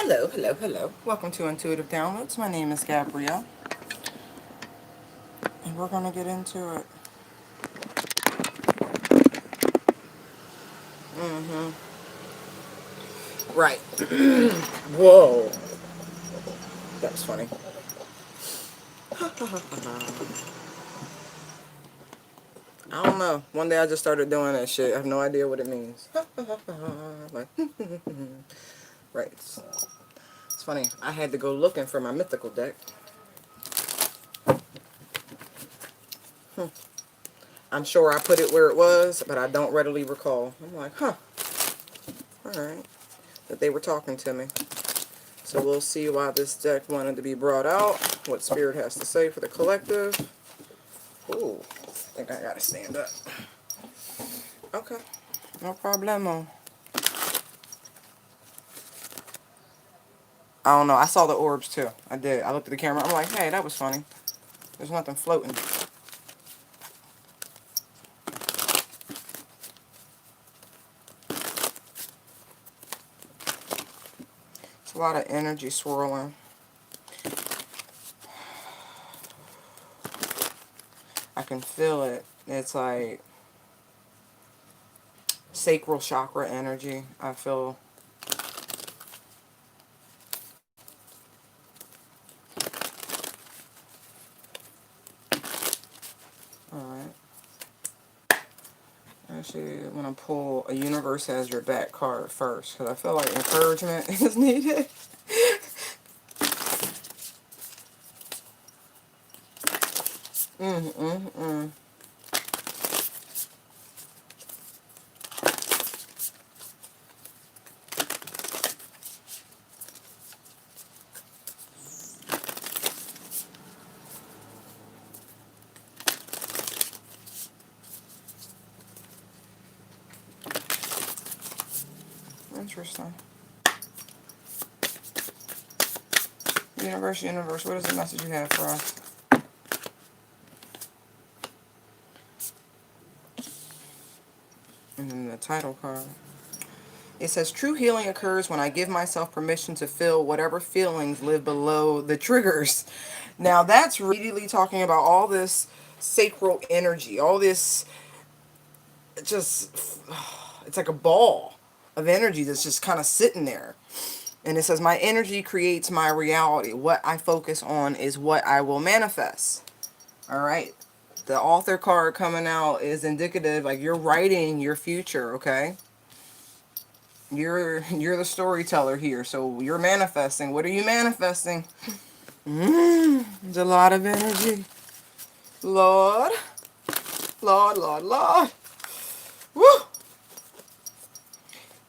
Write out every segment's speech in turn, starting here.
Hello, hello, hello. Welcome to Intuitive Downloads. My name is Gabrielle, and we're going to get into it. Right. Whoa. That was funny. I don't know. One day I just started doing that shit. I have no idea what it means. Like, right. It's funny. I had to go looking for my mythical deck. I'm sure I put it where it was, but I don't readily recall. I'm like, huh. Alright. That they were talking to me. So we'll see why this deck wanted to be brought out, what Spirit has to say for the collective. Ooh, I think I gotta stand up. Okay, no problemo. I don't know, I saw the orbs too. I did. I looked at the camera, I'm like, hey, that was funny. There's nothing floating. It's a lot of energy swirling. I can feel it. It's like sacral chakra energy. I feel. Alright. Actually, I'm going to pull a Universe Has Your Back card first, because I feel like encouragement is needed. Mm-mm-mm. Interesting. Universe, what is the message you have for us? And then the title card. It says, true healing occurs when I give myself permission to feel whatever feelings live below the triggers. Now that's really talking about all this sacral energy, all this just, it's like a ball of energy that's just kind of sitting there. And it says, my energy creates my reality. What I focus on is what I will manifest. All right. The author card coming out is indicative, like you're writing your future, okay? You're the storyteller here, so you're manifesting. What are you manifesting? There's a lot of energy. Lord. Lord, Lord, Lord. Woo!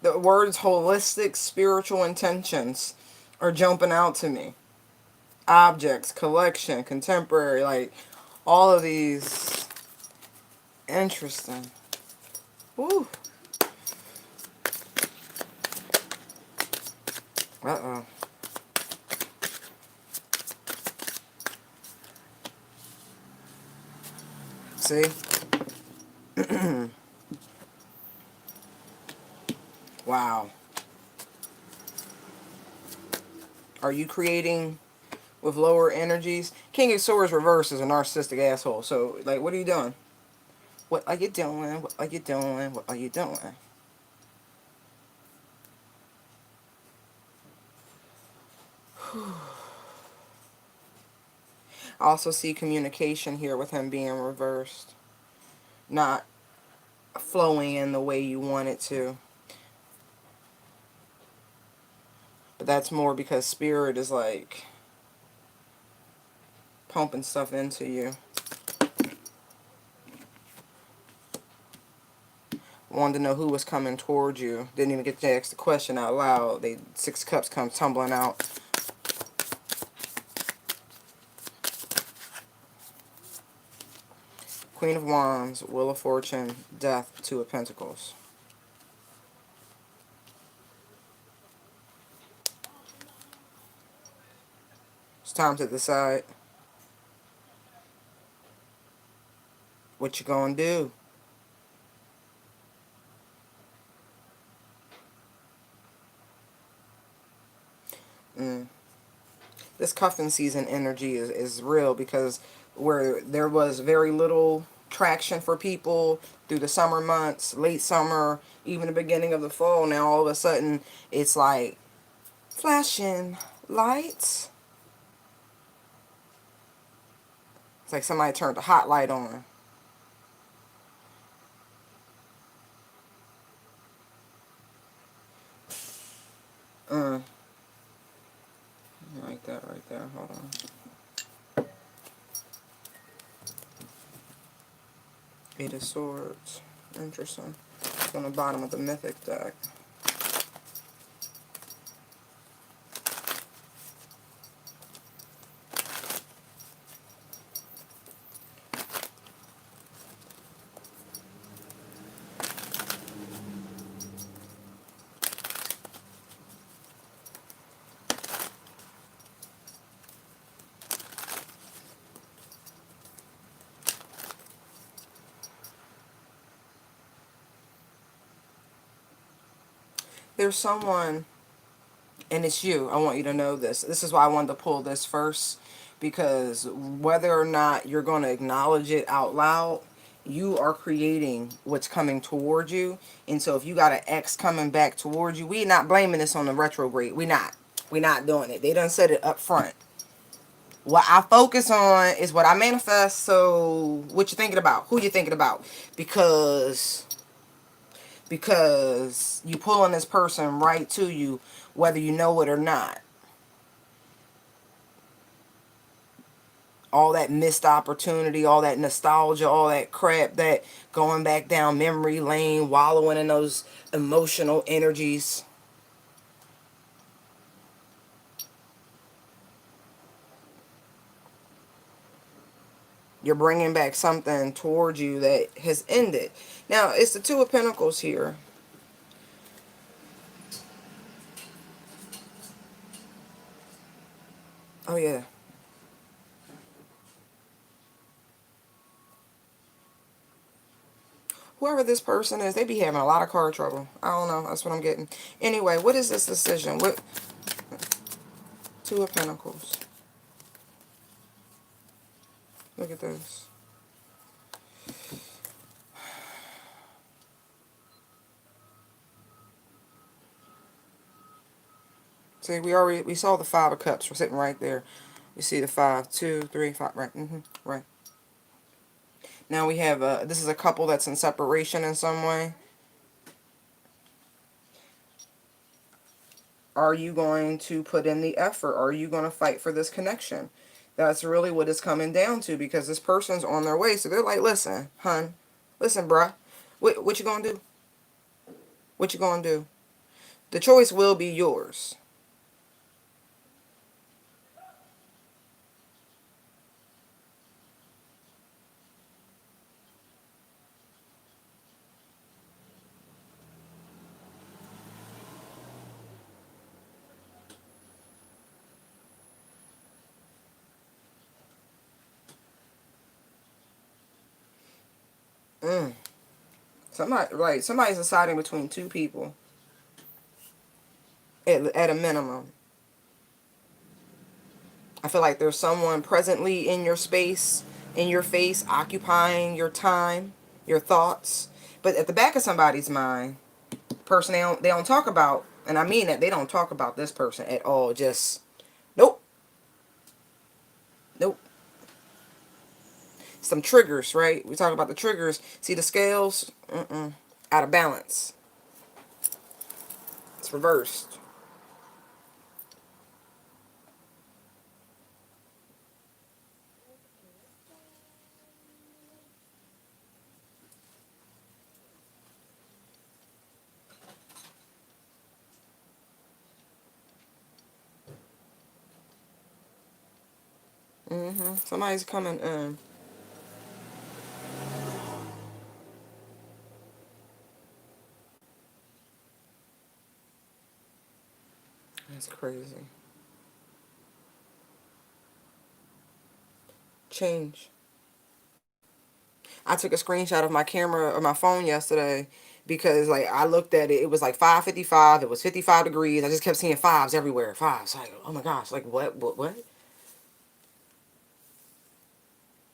The words holistic spiritual intentions are jumping out to me. Objects, collection, contemporary, like all of these. Interesting. Woo. Uh-oh. See? Wow. Are you creating with lower energies? King of Swords reverse is a narcissistic asshole. So, like, what are you doing? What are you doing? What are you doing? What are you doing? I also see communication here with him being reversed. Not flowing in the way you want it to. But that's more because spirit is like pumping stuff into you. Wanted to know who was coming towards you. Didn't even get to ask the question out loud. They 6 cups comes tumbling out. Queen of Wands, Wheel of Fortune, Death, 2 of Pentacles. It's time to decide what you gonna do. This cuffing season energy is real, because where there was very little traction for people through the summer months, late summer, even the beginning of the fall, now all of a sudden it's like flashing lights. It's like somebody turned a hot light on. Mm, like that right there. Hold on. Eight of Swords. Interesting. It's on the bottom of the Mythic deck. There's someone, and it's you. I want you to know this. This is why I wanted to pull this first, because whether or not you're going to acknowledge it out loud, you are creating what's coming toward you. And so if you got an ex coming back towards you, we not blaming this on the retrograde. We not doing it. They done said it up front. What I focus on is what I manifest. So what you thinking about? Who you thinking about? Because you pulling this person right to you, whether you know it or not. All that missed opportunity, all that nostalgia, all that crap, that going back down memory lane, wallowing in those emotional energies. You're bringing back something towards you that has ended. Now, it's the Two of Pentacles here. Oh, yeah. Whoever this person is, they be having a lot of car trouble. I don't know. That's what I'm getting. Anyway, what is this decision? What? Two of Pentacles. Look at this. See, we saw the Five of Cups. We're sitting right there. You see the 5, 2, 3, 5. Right. Right. Now we have this is a couple that's in separation in some way. Are you going to put in the effort? Are you going to fight for this connection? That's really what it's coming down to, because this person's on their way. So they're like, listen, hun, listen, bruh, what you gonna do? What you gonna do? The choice will be yours. Mm. Somebody's deciding between two people at a minimum. I feel like there's someone presently in your space, in your face, occupying your time, your thoughts. But at the back of somebody's mind, person they don't talk about, and I mean that, they don't talk about this person at all. Just nope, nope. Some triggers, right? We talk about the triggers. See the scales? Out of balance. It's reversed. Somebody's coming in. That's crazy. Change. I took a screenshot of my camera or my phone yesterday, because like I looked at it, it was like 5:55. It was 55 degrees. I just kept seeing fives everywhere. Fives. Like, oh my gosh, like what?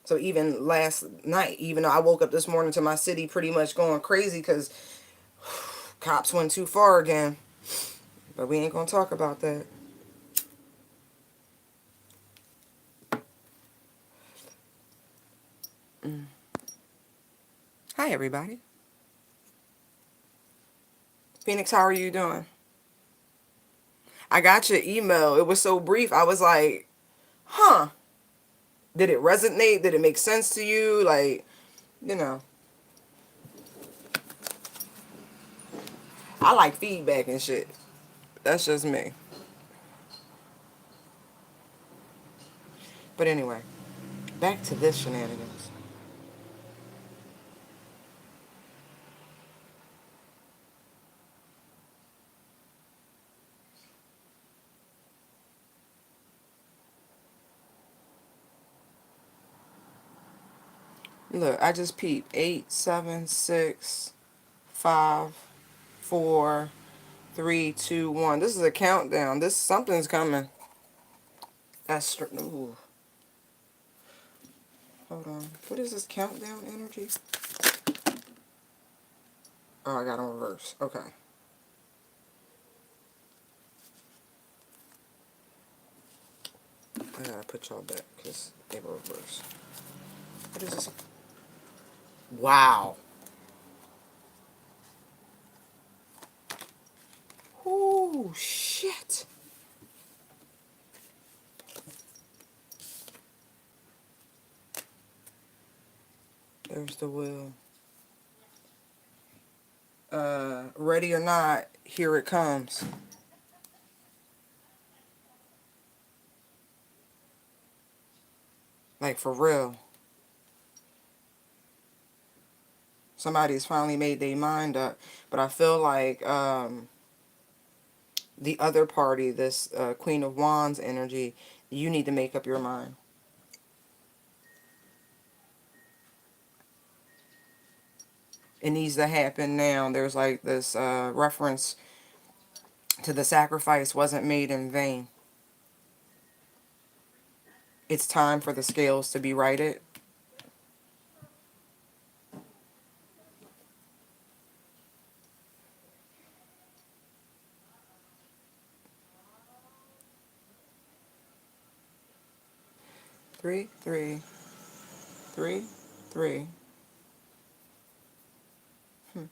So even last night, even though I woke up this morning to my city pretty much going crazy because cops went too far again. But we ain't gonna talk about that. Hi everybody. Phoenix, how are you doing? I got your email. It was so brief. I was like, huh. Did it resonate? Did it make sense to you? Like, you know, I like feedback and shit. That's just me. But anyway, back to this shenanigans. Look, I just peeped. 8, 7, 6, 5, 4, 3, 2, 1. This is a countdown. This something's coming. Ooh. Hold on. What is this countdown energy? Oh, I got on reverse. Okay. I gotta put y'all back because they were reversed. What is this? Wow. Oh, shit. There's the wheel. Ready or not, here it comes. Like, for real. Somebody's finally made their mind up. But I feel like the other party, this Queen of Wands energy, you need to make up your mind. It needs to happen now. There's like this reference to the sacrifice wasn't made in vain. It's time for the scales to be righted. Three, three, three, three. Hmm.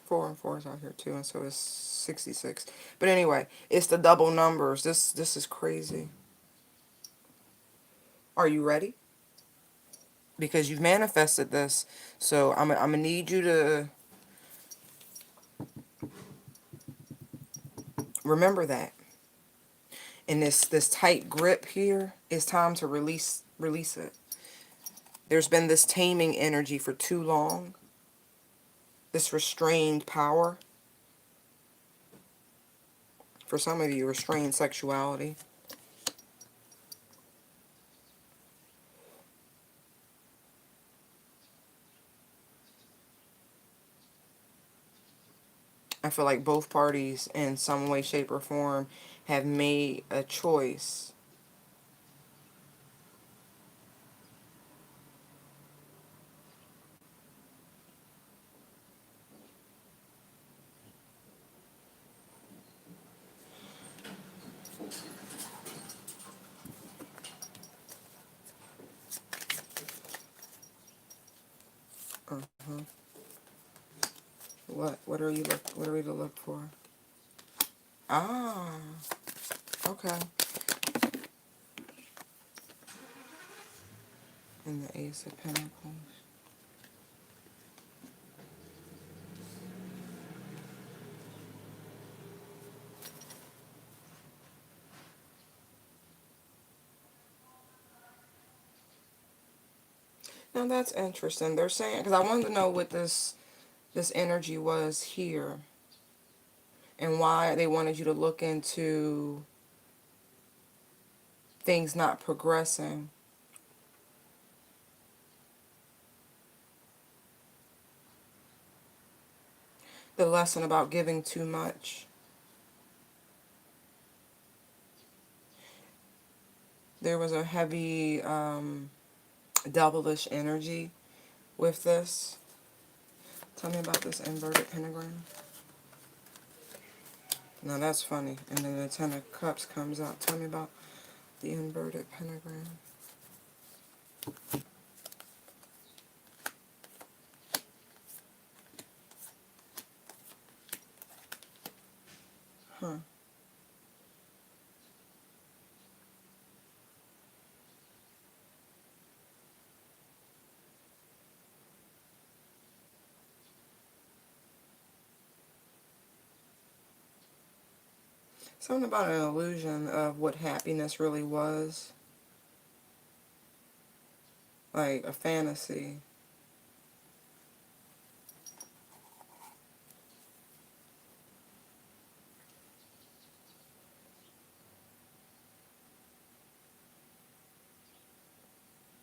4 and 4 is out here too, and so it's 66. But anyway, it's the double numbers. This is crazy. Are you ready? Because you've manifested this. So I'm gonna need you to remember that. And this tight grip here, it's time to release it. There's been this taming energy for too long. This restrained power. For some of you, restrained sexuality. I feel like both parties in some way, shape, or form have made a choice. Uh-huh. What are we to look for? Ah, okay. And the Ace of Pentacles. Now that's interesting. They're saying, because I wanted to know what this energy was here and why they wanted you to look into things not progressing. The lesson about giving too much. There was a heavy devilish energy with this. Tell me about this inverted pentagram. Now that's funny. And then the Ten of Cups comes out. Tell me about the inverted pentagram. Huh. Something about an illusion of what happiness really was. Like a fantasy.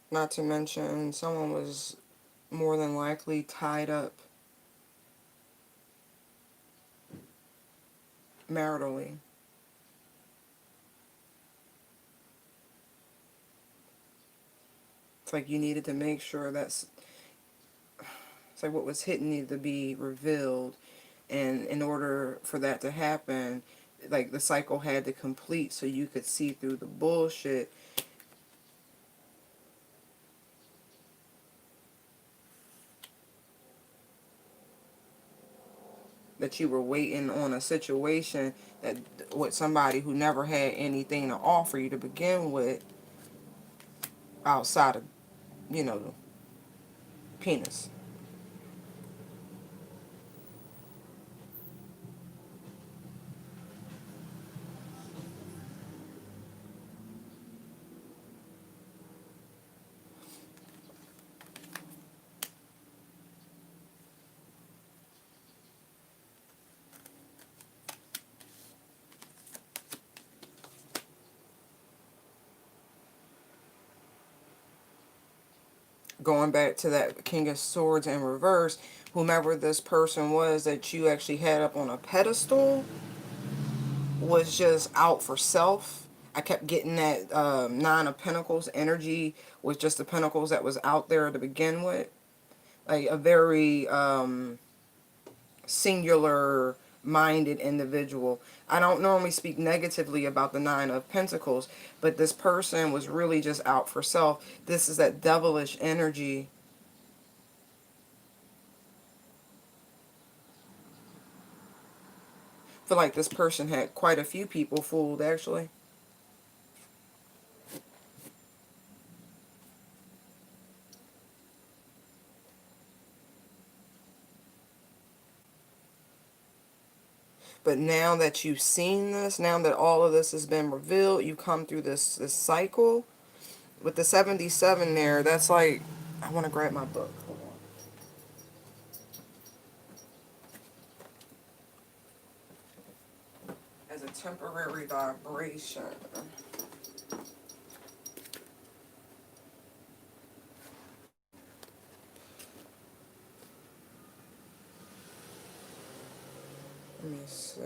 Not to mention, someone was more than likely tied up maritally. It's like you needed to make sure it's like what was hidden needed to be revealed. And in order for that to happen, like the cycle had to complete so you could see through the bullshit. That you were waiting on a situation that with somebody who never had anything to offer you to begin with outside of, the penis. Going back to that King of Swords in reverse, whomever this person was that you actually had up on a pedestal was just out for self. I kept getting that Nine of Pentacles energy with just the pentacles that was out there to begin with. Like a very singular minded individual. I don't normally speak negatively about the Nine of Pentacles, but this person was really just out for self. This is that devilish energy. I feel like this person had quite a few people fooled, actually. But now that you've seen this, now that all of this has been revealed, you come through this cycle. With the 77 there, that's like, I want to grab my book. Hold on. As a temporary vibration. Let me see.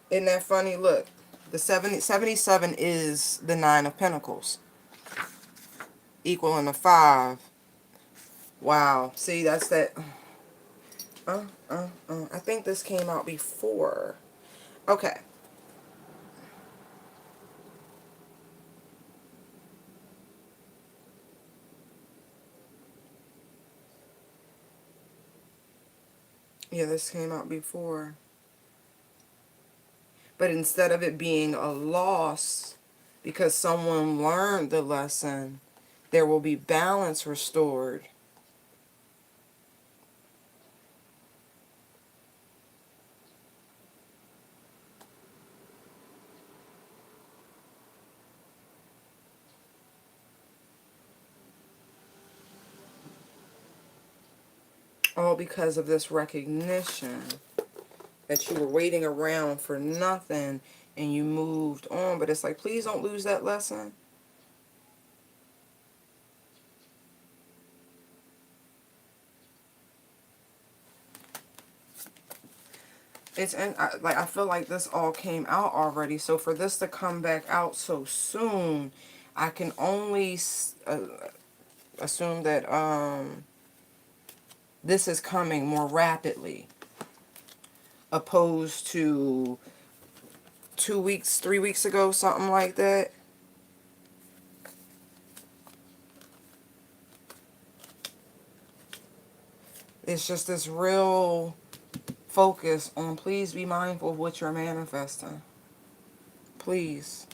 Isn't that funny? Look, the 77 is the Nine of Pentacles, equaling a 5. Wow. See, that's that. I think this came out before. Okay. Yeah, this came out before. But instead of it being a loss because someone learned the lesson, there will be balance restored. All because of this recognition that you were waiting around for nothing and you moved on. But it's like, please don't lose that lesson. It's and like I feel like this all came out already. So for this to come back out so soon, I can only assume that this is coming more rapidly, opposed to 2 weeks, 3 weeks ago, something like that. It's just this real focus on please be mindful of what you're manifesting. Please.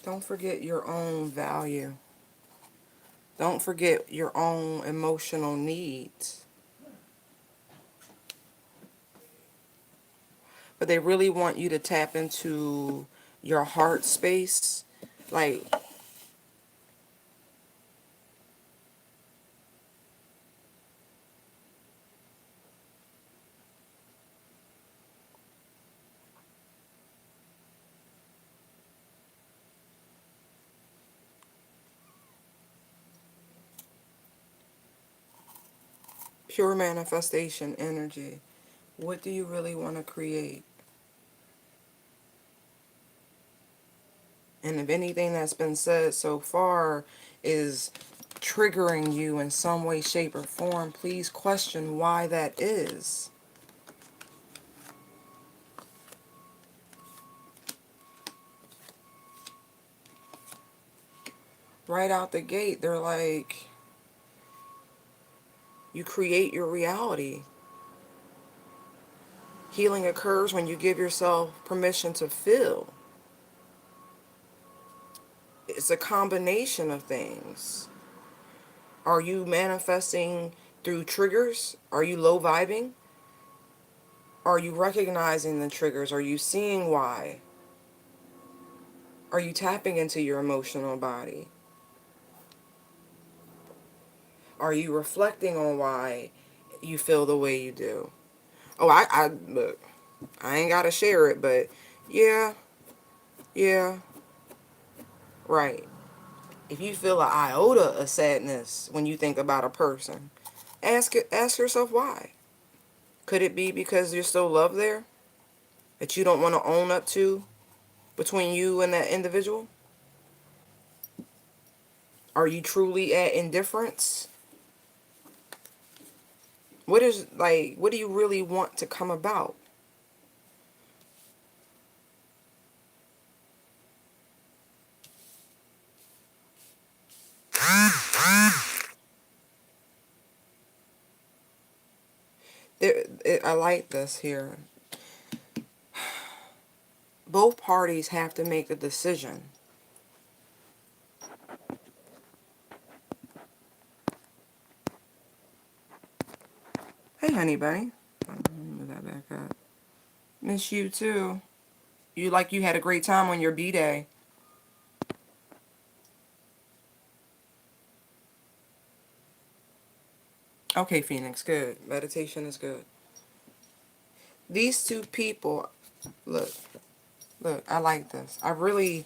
Don't forget your own value. Don't forget your own emotional needs. But they really want you to tap into your heart space. Like, pure manifestation energy. What do you really want to create? And if anything that's been said so far is triggering you in some way, shape, or form, please question why that is. Right out the gate, they're like, you create your reality. Healing occurs when you give yourself permission to feel. It's a combination of things. Are you manifesting through triggers? Are you low vibing? Are you recognizing the triggers? Are you seeing why? Are you tapping into your emotional body? Are you reflecting on why you feel the way you do? Oh, I look, I ain't gotta share it, but yeah, yeah, right. If you feel an iota of sadness when you think about a person, ask yourself why. Could it be because there's still love there that you don't want to own up to between you and that individual? Are you truly at indifference? What do you really want to come about? I like this here. Both parties have to make a decision. Hey, honey bunny. Let me move that back up. Miss you too. You had a great time on your B-day. Okay, Phoenix, good. Meditation is good. These two people, look, look, I like this. I really,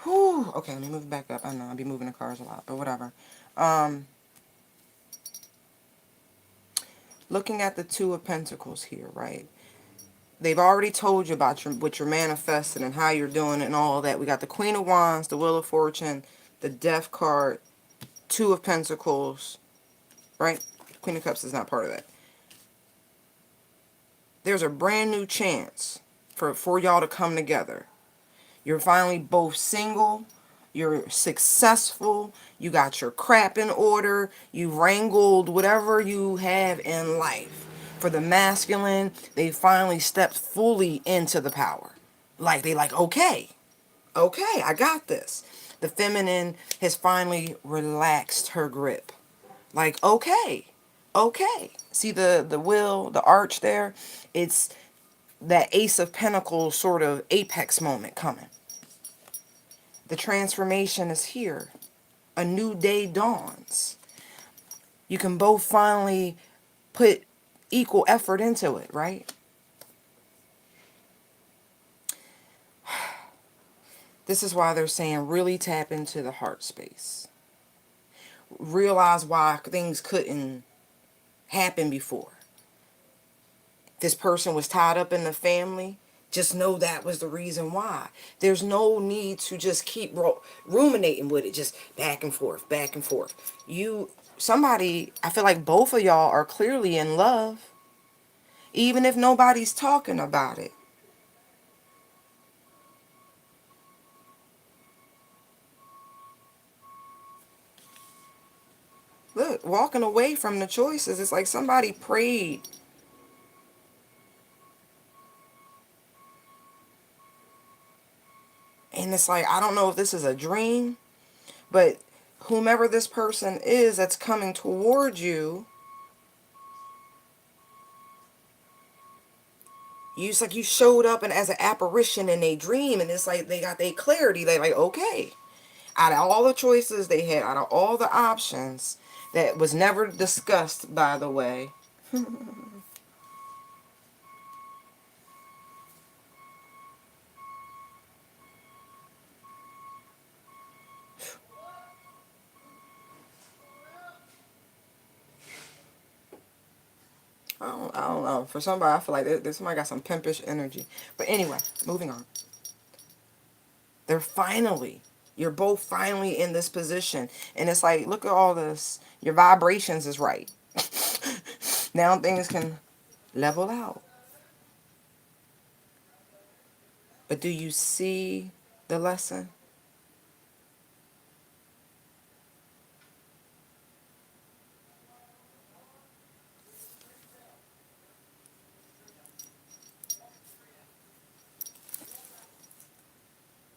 whew, okay, let me move it back up. I know I'll be moving the cars a lot, but whatever. Um, Looking at the Two of Pentacles here, right? They've already told you about what you're manifesting and how you're doing it and all that. We got the Queen of Wands, the Wheel of Fortune, the Death card, Two of Pentacles, right? Queen of Cups is not part of that. There's a brand new chance for y'all to come together. You're finally both single. You're successful. You got your crap in order. You wrangled whatever you have in life. For the masculine, they finally stepped fully into the power. Like, okay, okay, I got this. The feminine has finally relaxed her grip. Like, okay, okay. See the wheel, the arch there? It's that Ace of Pentacles sort of apex moment coming. The transformation is here. A new day dawns. You can both finally put equal effort into it, right? This is why they're saying really tap into the heart space. Realize why things couldn't happen before. This person was tied up in the family. Just know that was the reason why. There's no need to just keep ruminating with it, just back and forth, back and forth. Somebody, I feel like both of y'all are clearly in love, even if nobody's talking about it. Look, walking away from the choices, it's like somebody prayed. And it's like, I don't know if this is a dream, but whomever this person is that's coming towards you, it's like you showed up and as an apparition in a dream, and it's like they got their clarity. They like, okay, out of all the choices they had, out of all the options that was never discussed, by the way. I don't know. For somebody, I feel like somebody got some pimpish energy. But anyway, moving on. You're both finally in this position. And it's like, look at all this. Your vibrations is right. Now things can level out. But do you see the lesson?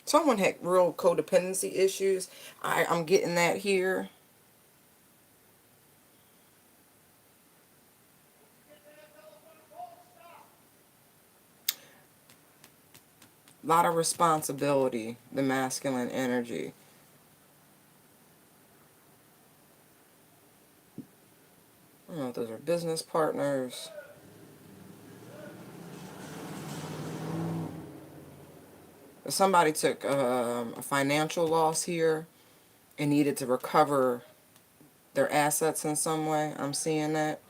Someone had real codependency issues. I'm getting that here. A lot of responsibility, the masculine energy. I don't know if those are business partners. Somebody took a financial loss here and needed to recover their assets in some way. I'm seeing that.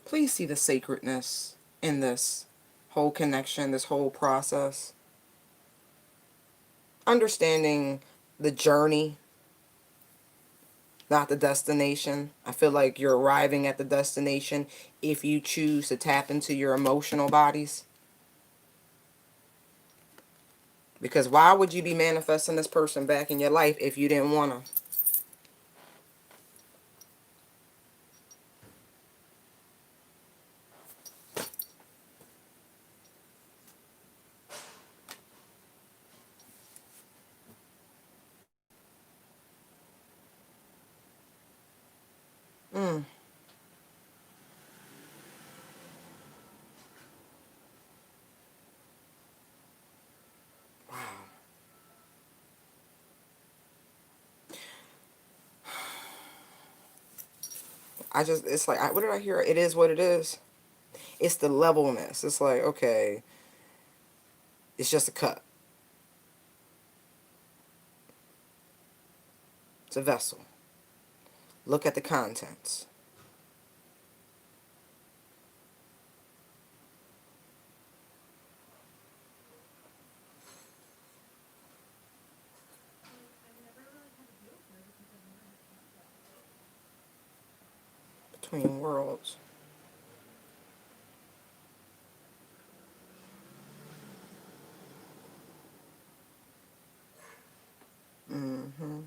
Please see the sacredness in this whole connection, this whole process. Understanding the journey, not the destination. I feel like you're arriving at the destination if you choose to tap into your emotional bodies. Because why would you be manifesting this person back in your life if you didn't want to? Mm. It's like, what did I hear? It is what it is. It's the levelness. It's like, okay, it's just a cup. It's a vessel. Look at the contents. Between worlds. Mm-hmm.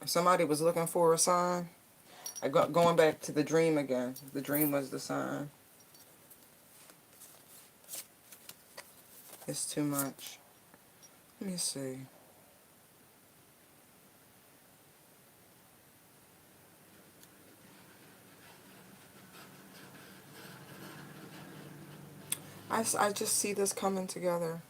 If somebody was looking for a sign, Going back to the dream again. The dream was the sign. It's too much. Let me see. I just see this coming together.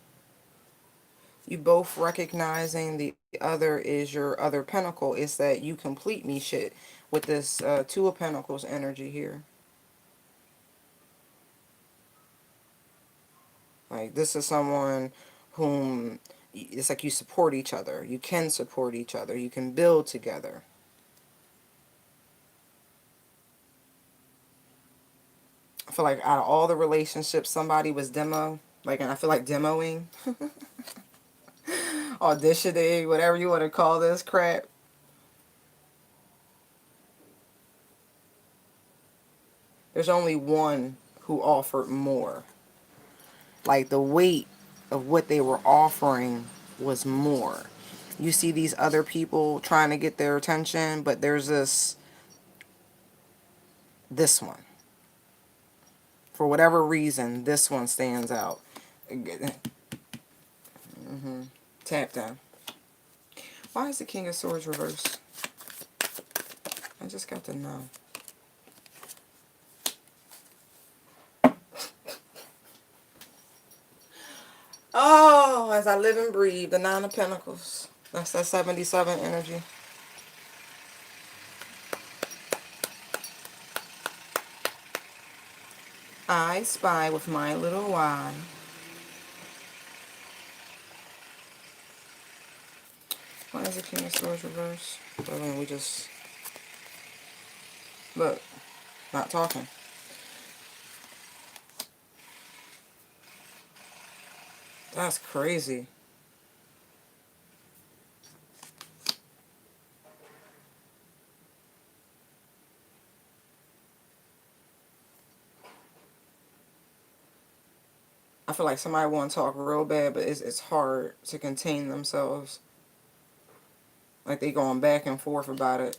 You both recognizing the other is your other pentacle. It's that you complete me shit with this Two of Pentacles energy here. Like, this is someone whom it's like you support each other. You can support each other. You can build together. I feel like out of all the relationships, somebody was and I feel like demoing, auditioning, whatever you want to call this crap. There's only one who offered more. Like, the weight of what they were offering was more. You see these other people trying to get their attention, but there's this one. For whatever reason, this one stands out. Tap down. Why is the King of Swords reversed? I just got to know. Oh, as I live and breathe, the Nine of Pentacles. That's that 77 energy. I spy with my little eye. Why is the King of Swords reversed? I mean, we just... Look, not talking. That's crazy. I feel like somebody want to talk real bad, but it's hard to contain themselves. Like, they going back and forth about it.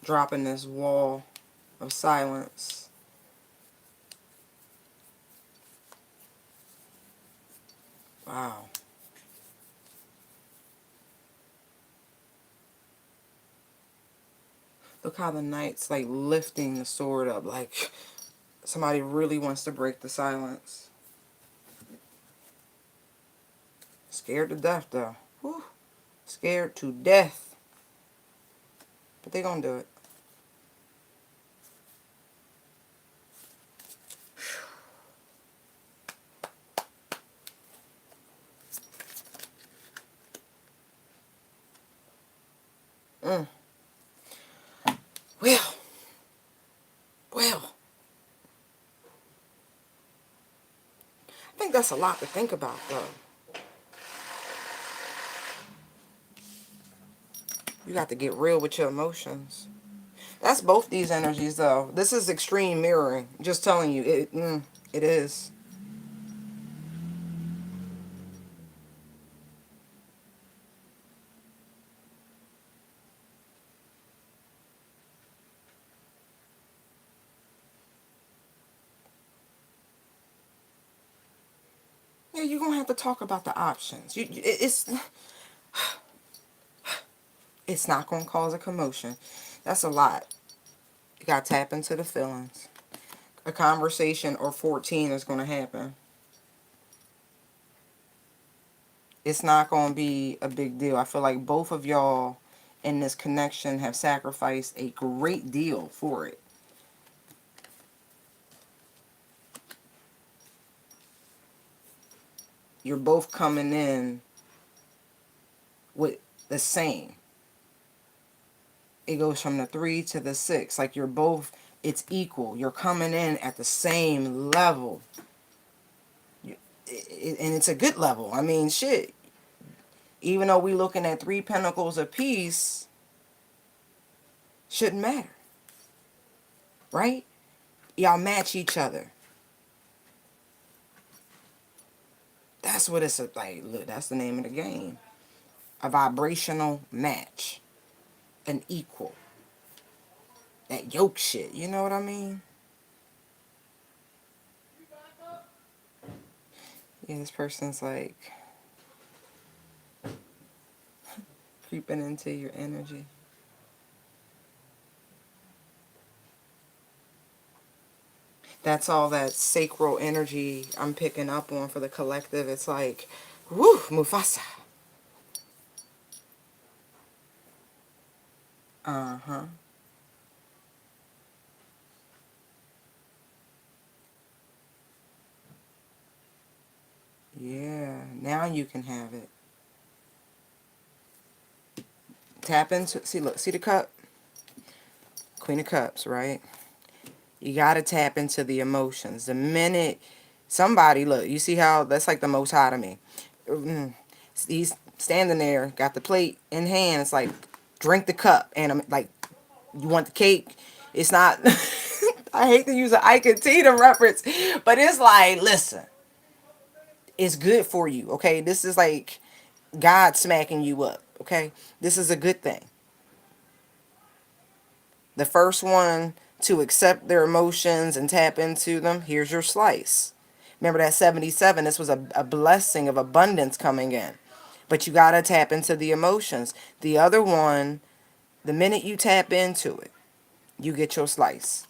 Dropping this wall of silence. Wow. Look how the knight's like lifting the sword up. Like, somebody really wants to break the silence. Scared to death, though. Whew. Scared to death. But they gonna do it. Mm. Well. I think that's a lot to think about, though. You got to get real with your emotions. That's both these energies, though. This is extreme mirroring. Just telling you, it is. Yeah, you're gonna have to talk about the options. It's not gonna cause a commotion. That's a lot. You gotta tap into the feelings. A conversation or 14 is gonna happen. It's not gonna be a big deal. I feel like both of y'all in this connection have sacrificed a great deal for it. You're both coming in with the same. It goes from the 3 to the 6. Like, you're both, it's equal. You're coming in at the same level. And it's a good level. I mean, shit. Even though we looking at 3 pentacles apiece, shouldn't matter. Right? Y'all match each other. That's what it's like. Look, that's the name of the game. a vibrational match, an equal. That yoke shit, you know what I mean? Yeah, this person's like creeping into your energy. That's all that sacral energy I'm picking up on for the collective. It's like, whoo, Mufasa. Uh-huh. Yeah, now you can have it. Tap into, see, look, see the cup? Queen of Cups, right? You got to tap into the emotions. The minute somebody, look, you see how that's like the most high to me. He's standing there, got the plate in hand. It's like, drink the cup. And I'm like, you want the cake? It's not, I hate to use an Ike and Tina reference, but it's like, listen, it's good for you, okay? This is like God smacking you up, okay? This is a good thing. The first one to accept their emotions and tap into them, here's your slice. Remember that 77, this was a blessing of abundance coming in. But you got to tap into the emotions. The other one, the minute you tap into it, you get your slice.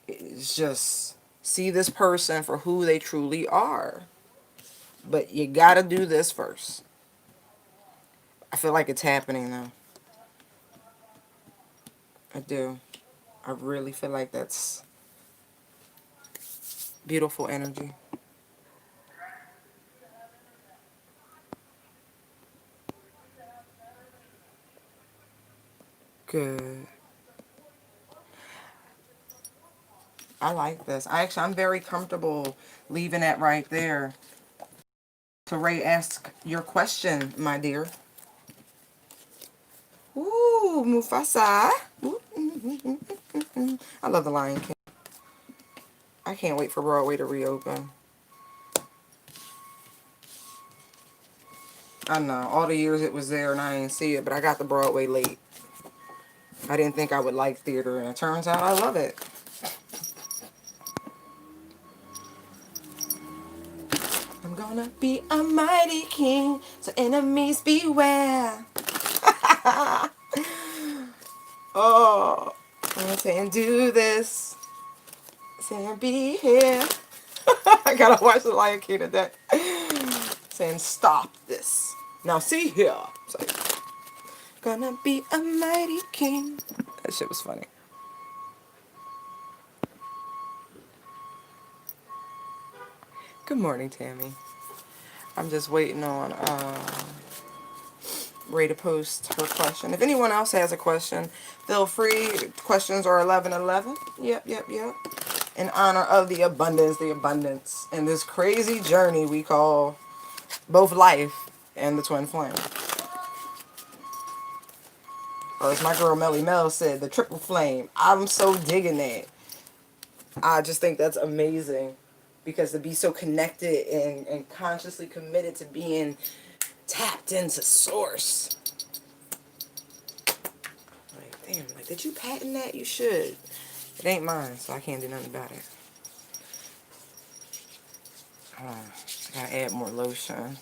It's just see this person for who they truly are. But you got to do this first. I feel like it's happening now. I do. I really feel like that's beautiful energy. Good. I like this. I'm very comfortable leaving that right there. So Ray, ask your question, my dear. Ooh, Mufasa. Ooh, I love the Lion King. I can't wait for Broadway to reopen. I know, all the years it was there and I didn't see it, but I got the Broadway late. I didn't think I would like theater, and it turns out I love it. I'm gonna be a mighty king, so enemies beware. Oh, I'm saying do this. Saying be here. I gotta watch the Lion King today. Saying stop this. Now see here. It's like, gonna be a mighty king. That shit was funny. Good morning, Tammy. I'm just waiting on Ray to post her question. If anyone else has a question, feel free. Questions are 11:11. Yep. In honor of the abundance, and this crazy journey we call both life and the twin flame. Or as my girl Melly Mel said, the triple flame. I'm so digging that. I just think that's amazing. Because to be so connected and consciously committed to being tapped into source. Like, damn, like, did you patent that? You should. It ain't mine, so I can't do nothing about it. Gotta add more lotion.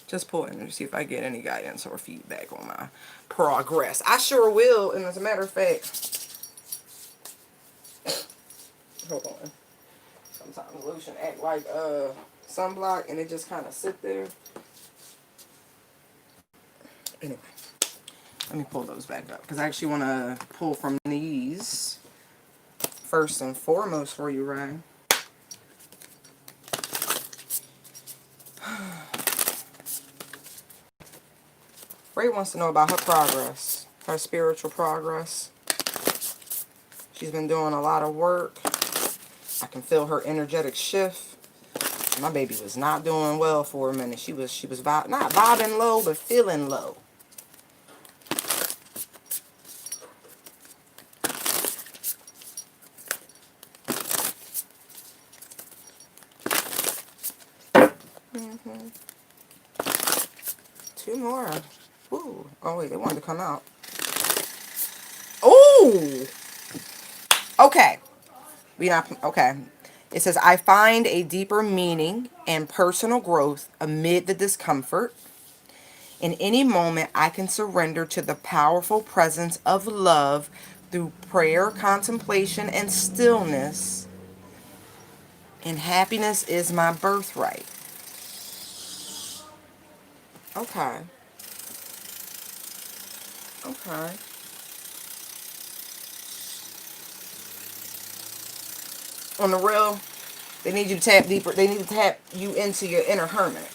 Just pull in and see if I get any guidance or feedback on my progress. I sure will, and as a matter of fact, hold on. Sometimes lotion act like sunblock and it just kind of sit there. Anyway, let me pull those back up because I actually want to pull from these first and foremost for you, Ryan. Ray wants to know about her progress, her spiritual progress. She's been doing a lot of work. I can feel her energetic shift. My baby was not doing well for a minute. She was not vibing low, but feeling low. Two more. Ooh. Oh, wait, they wanted to come out. Ooh! Okay. We not okay. It says, I find a deeper meaning and personal growth amid the discomfort. In any moment, I can surrender to the powerful presence of love through prayer, contemplation, and stillness. And happiness is my birthright. Okay. Okay. On the real, they need you to tap deeper. They need to tap you into your inner hermit.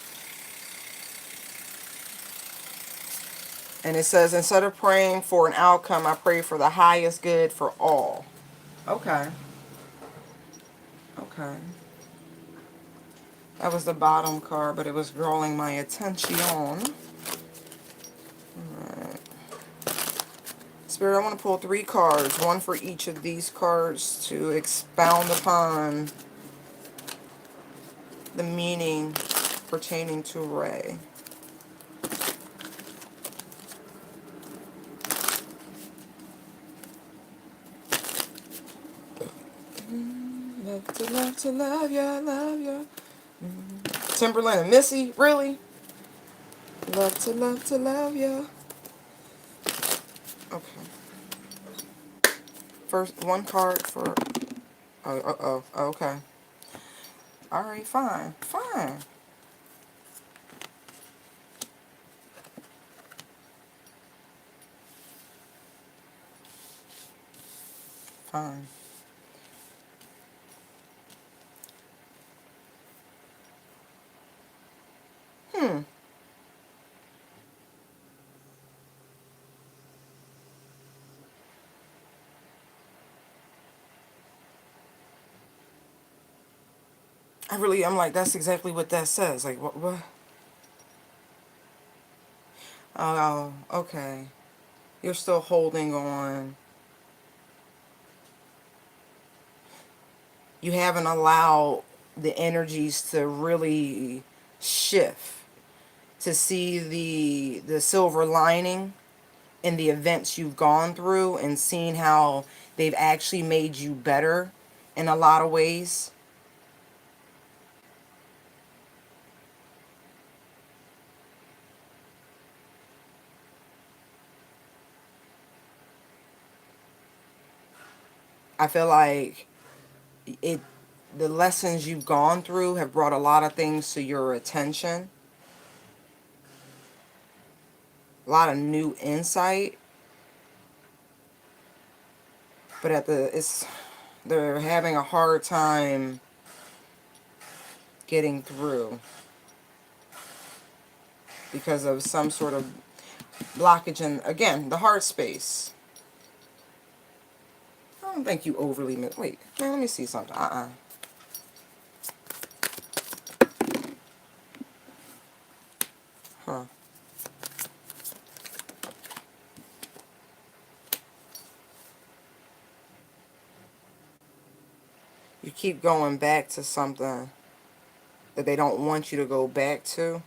And it says, instead of praying for an outcome, I pray for the highest good for all. Okay. Okay. That was the bottom card, but it was drawing my attention. Alright. Spirit, I want to pull 3 cards, one for each of these cards to expound upon the meaning pertaining to Ray. Love to love ya, love ya. Timberland and Missy, really? Love to love ya. Okay. First, one card for... Oh, okay. Alright, fine. Fine. Fine. I'm like, that's exactly what that says. Like, what? Oh, okay. You're still holding on. You haven't allowed the energies to really shift, to see the silver lining in the events you've gone through and seeing how they've actually made you better in a lot of ways. I feel like it the lessons you've gone through have brought a lot of things to your attention. A lot of new insight. But they're having a hard time getting through because of some sort of blockage in, again, the heart space. I don't think you overly wait, man, let me see something. Huh. You keep going back to something that they don't want you to go back to.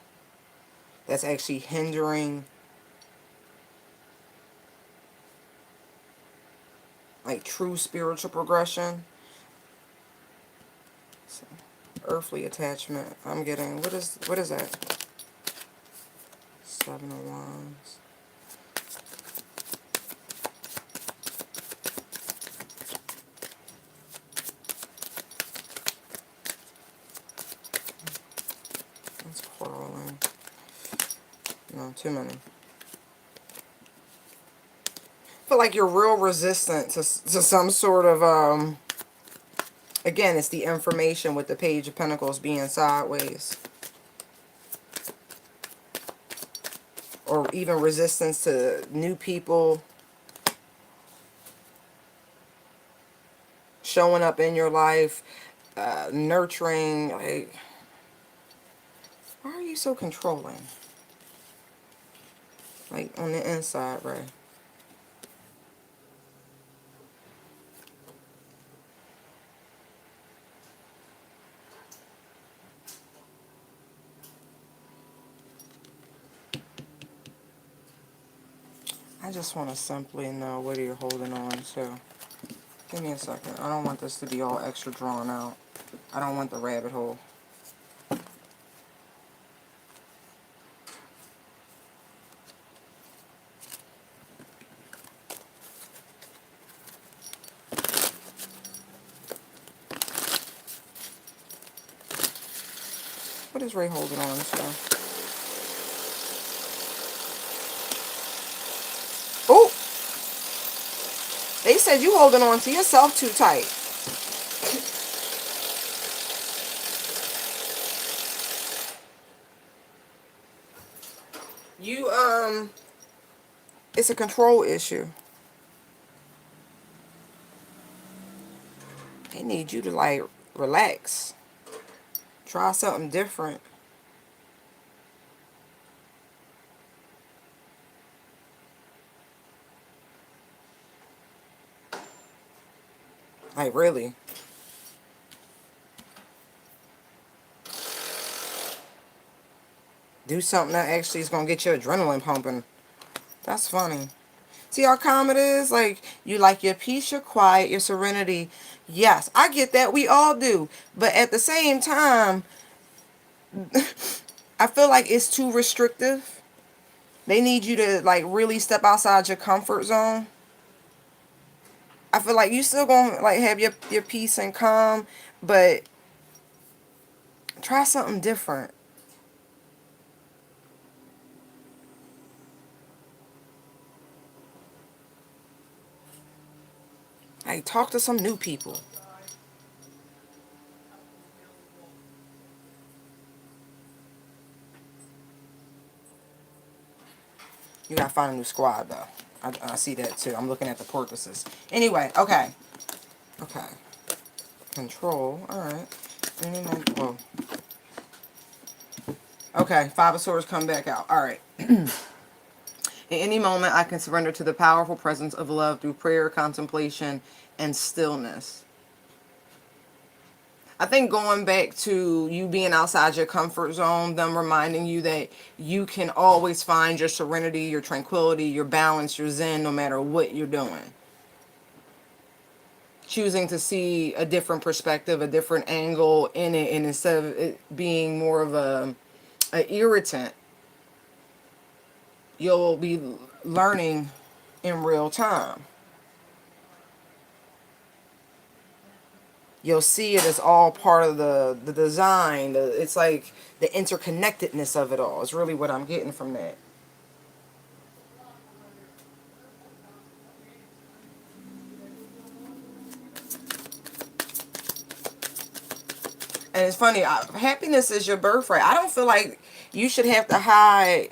That's actually hindering, like, true spiritual progression. So, earthly attachment. I'm getting, what is that? 7 of Wands. That's quarreling. No, too many. I feel like you're real resistant to some sort of, again, it's the information with the Page of Pentacles being sideways. Or even resistance to new people showing up in your life, nurturing. Like, why are you so controlling? Like, on the inside, right? just want to simply know what you're holding on to. Give me a second. I don't want this to be all extra drawn out. I don't want the rabbit hole. What is Ray holding on to? Oh! They said you holding on to yourself too tight. You, it's a control issue. They need you to, like, relax. Try something different. Like, really. Do something that actually is going to get your adrenaline pumping. That's funny. See how calm it is? Like, you like your peace, your quiet, your serenity. Yes, I get that. We all do. But at the same time, I feel like it's too restrictive. They need you to, like, really step outside your comfort zone. I feel like you still gonna, like, have your peace and calm, but try something different. Like, talk to some new people. You gotta find a new squad, though. I see that, too. I'm looking at the porpoises. Anyway, okay. Okay. Control. Alright. Whoa. Okay, Five of Swords come back out. Alright. At any moment, I can surrender to the powerful presence of love through prayer, contemplation, and stillness. I think going back to you being outside your comfort zone, them reminding you that you can always find your serenity, your tranquility, your balance, your zen, no matter what you're doing. Choosing to see a different perspective, a different angle in it, and instead of it being more of a irritant, you'll be learning in real time. You'll see it as all part of the design. It's like the interconnectedness of it all is really what I'm getting from that. And it's funny, happiness is your birthright. I don't feel like you should have to hide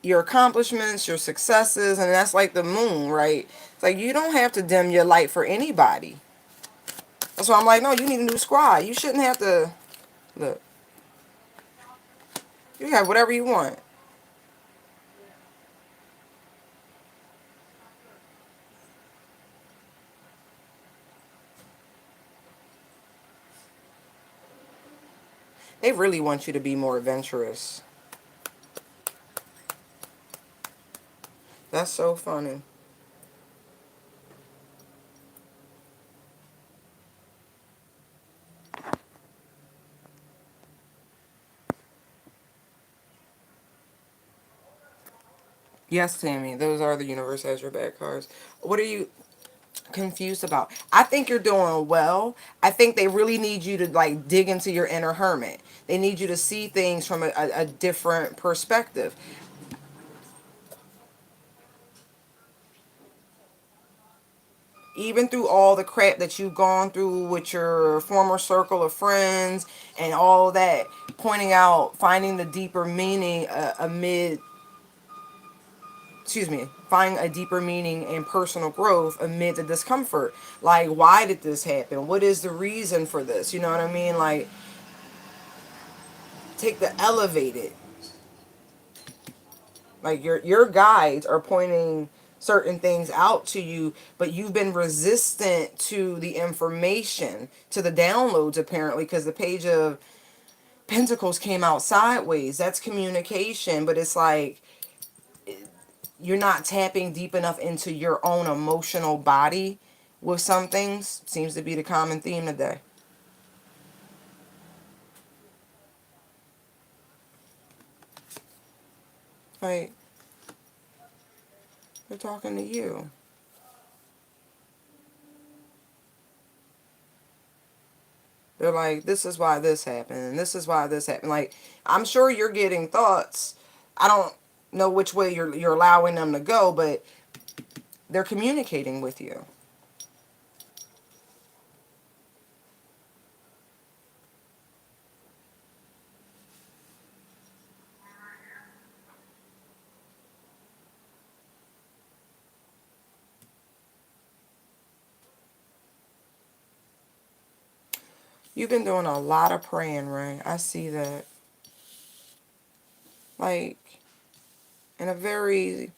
your accomplishments, your successes, and that's like the moon, right? It's like you don't have to dim your light for anybody. That's why I'm like, no, you need a new squad. You shouldn't have to, look, you have whatever you want. They really want you to be more adventurous. That's so funny. Yes, Tammy, those are the universe has your back cards. What are you confused about? I think you're doing well. I think they really need you to, like, dig into your inner hermit. They need you to see things from a different perspective. Even through all the crap that you've gone through with your former circle of friends and all that, pointing out, finding the deeper meaning amid, excuse me, finding a deeper meaning in personal growth amid the discomfort. Like, why did this happen? What is the reason for this? You know what I mean? Like, take the elevated. Like, your guides are pointing certain things out to you, but you've been resistant to the information, to the downloads, apparently, because the Page of Pentacles came out sideways. That's communication, but it's like you're not tapping deep enough into your own emotional body with some things. Seems to be the common theme today. Like, they're talking to you. They're like, this is why this happened, and this is why this happened. Like, I'm sure you're getting thoughts. I don't know which way you're allowing them to go, but they're communicating with you. You've been doing a lot of praying, Ray. I see that. Like, in a very,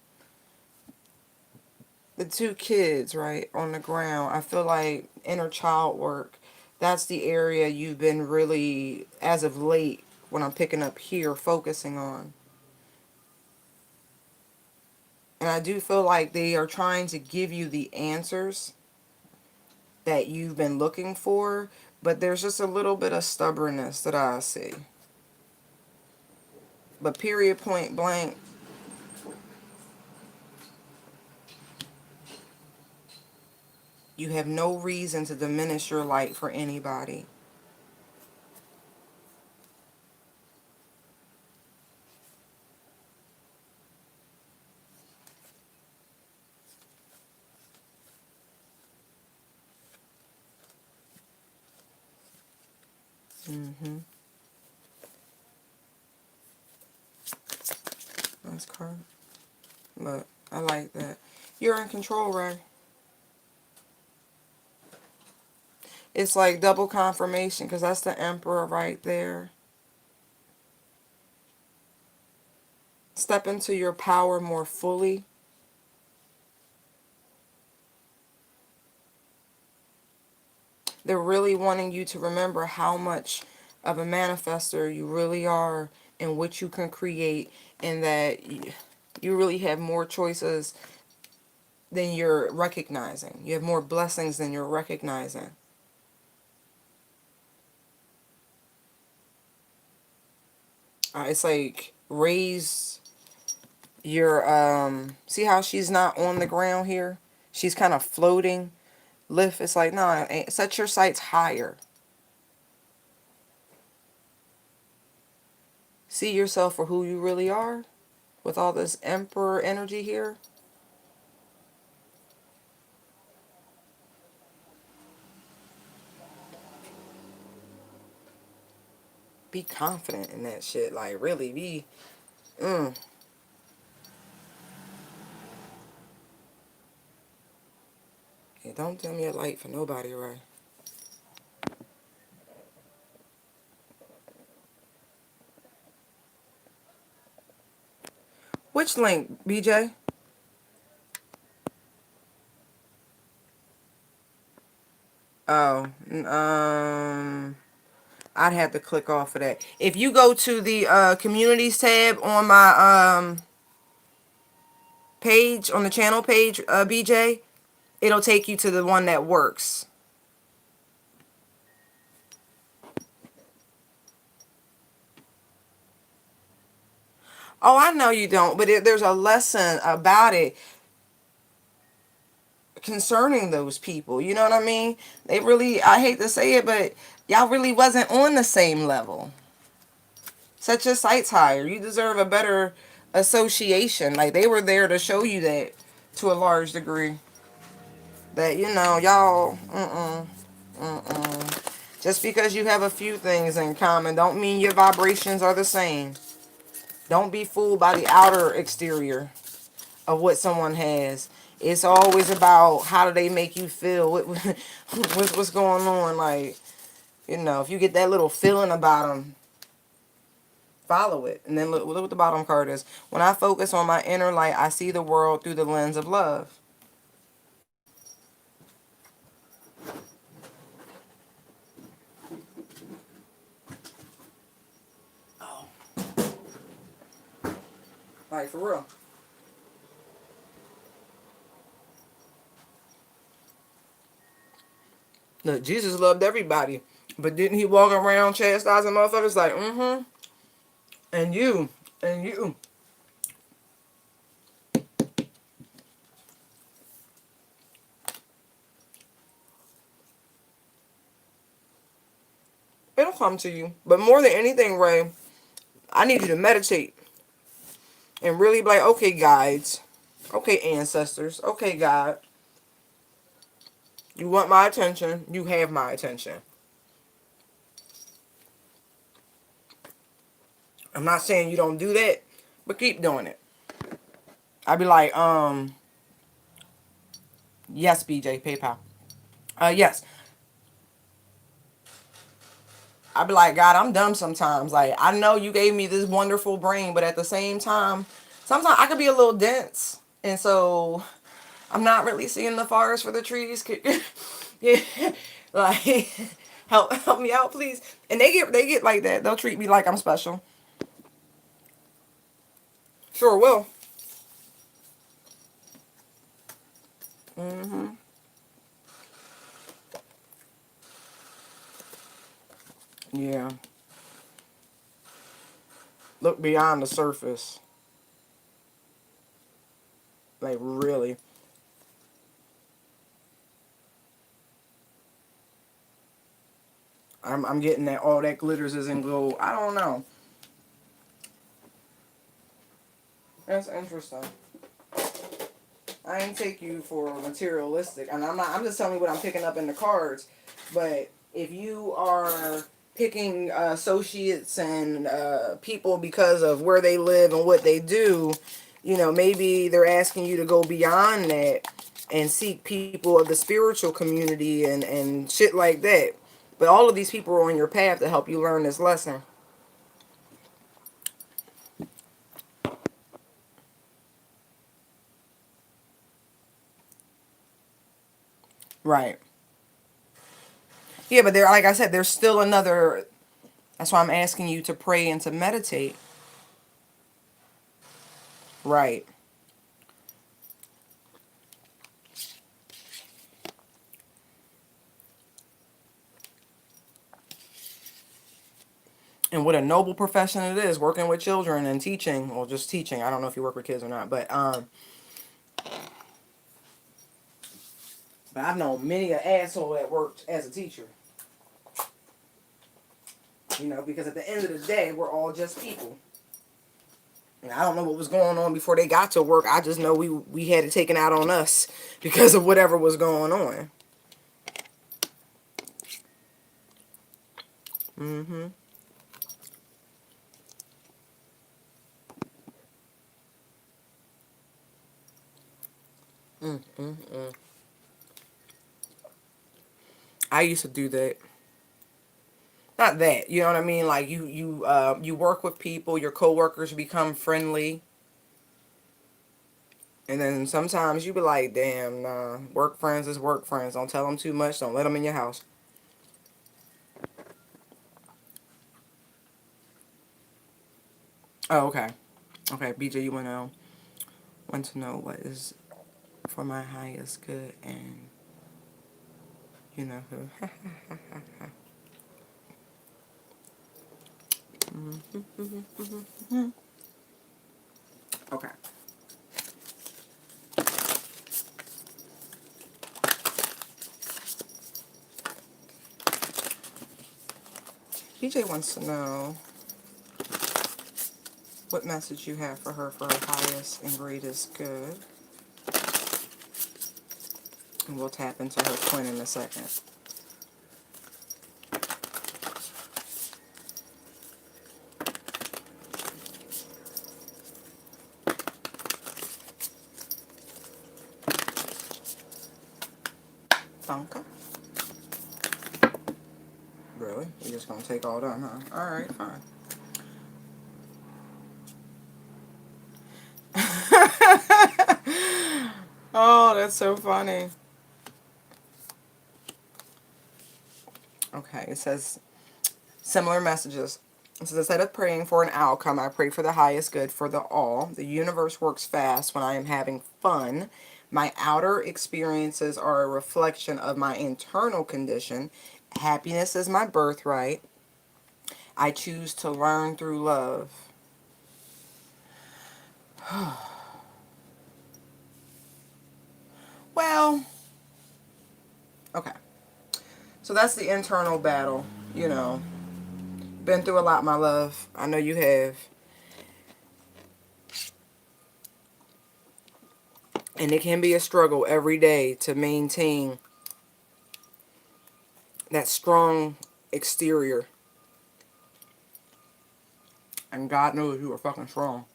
the two kids, right, on the ground, I feel like inner child work, that's the area you've been really, as of late, when I'm picking up here, focusing on. And I do feel like they are trying to give you the answers that you've been looking for, but there's just a little bit of stubbornness that I see. But period, point blank, you have no reason to diminish your light for anybody. Mm-hmm. That's correct. Look, I like that. You're in control, Ray. It's like double confirmation because that's the Emperor right there. Step into your power more fully. They're really wanting you to remember how much of a manifester you really are and what you can create, and that you really have more choices than you're recognizing. You have more blessings than you're recognizing. It's like raise your see how she's not on the ground here? She's kind of floating. Lift, it's like, no, set your sights higher. See yourself for who you really are with all this emperor energy here. Be confident in that shit. Like, really be, mm. Yeah, don't dim your light for nobody, right? Which link, BJ? Oh, I'd have to click off of that. If you go to the communities tab on my page, on the channel page, BJ, it'll take you to the one that works. Oh, I know you don't, but there's a lesson about it concerning those people. You know what I mean? They really, I hate to say it, but y'all really wasn't on the same level. Set your sights higher. You deserve a better association. Like, they were there to show you that to a large degree. That, you know, y'all, just because you have a few things in common don't mean your vibrations are the same. Don't be fooled by the outer exterior of what someone has. It's always about how do they make you feel. What's going on? Like, you know, if you get that little feeling about them, follow it. And then look what the bottom card is. When I focus on my inner light, I see the world through the lens of love. Oh, like, for real. Look, Jesus loved everybody. But didn't he walk around chastising motherfuckers like, mm-hmm, and you, and you. It'll come to you. But more than anything, Ray, I need you to meditate and really be like, okay, guides, okay, ancestors, okay, God, you want my attention, you have my attention. I'm not saying you don't do that, but keep doing it. I'd be like, yes, BJ, PayPal. Yes. I'd be like, God, I'm dumb sometimes. Like, I know you gave me this wonderful brain, but at the same time, sometimes I could be a little dense. And so I'm not really seeing the forest for the trees. Yeah. Like, help me out, please. And they get like that. They'll treat me like I'm special. Sure will. Hmm. Yeah. Look beyond the surface. Like, really. I'm getting that all that glitters isn't gold. I don't know. That's interesting. I ain't take you for materialistic, and I'm not. I'm just telling you what I'm picking up in the cards. But if you are picking associates and people because of where they live and what they do, maybe they're asking you to go beyond that and seek people of the spiritual community and shit like that. But all of these people are on your path to help you learn this lesson. Right. Yeah, but there, like I said, there's still another. That's why I'm asking you to pray and to meditate. Right. And what a noble profession it is, working with children and teaching, well, just teaching. I don't know if you work with kids or not, but I've known many an asshole that worked as a teacher. Because at the end of the day, we're all just people. And I don't know what was going on before they got to work. I just know we had it taken out on us because of whatever was going on. Mm-hmm. Mm-mm-mm. I used to do that. Not that, you know what I mean? Like you work with people, your coworkers become friendly, and then sometimes you be like, damn, nah, work friends is work friends. Don't tell them too much. Don't let them in your house. Oh, okay. Okay, BJ, you want to know what is for my highest good and you know who. Okay. BJ wants to know what message you have for her highest and greatest good. And we'll tap into her twin in a second. Thunka? Really? You're just gonna take all done, huh? Alright, fine. Oh, that's so funny. Okay, it says similar messages. It says, instead of praying for an outcome, I pray for the highest good for the all. The universe works fast when I am having fun. My outer experiences are a reflection of my internal condition. Happiness is my birthright. I choose to learn through love. Well, okay. So that's the internal battle, you know. Been through a lot, my love. I know you have. And it can be a struggle every day to maintain that strong exterior. And God knows you are fucking strong.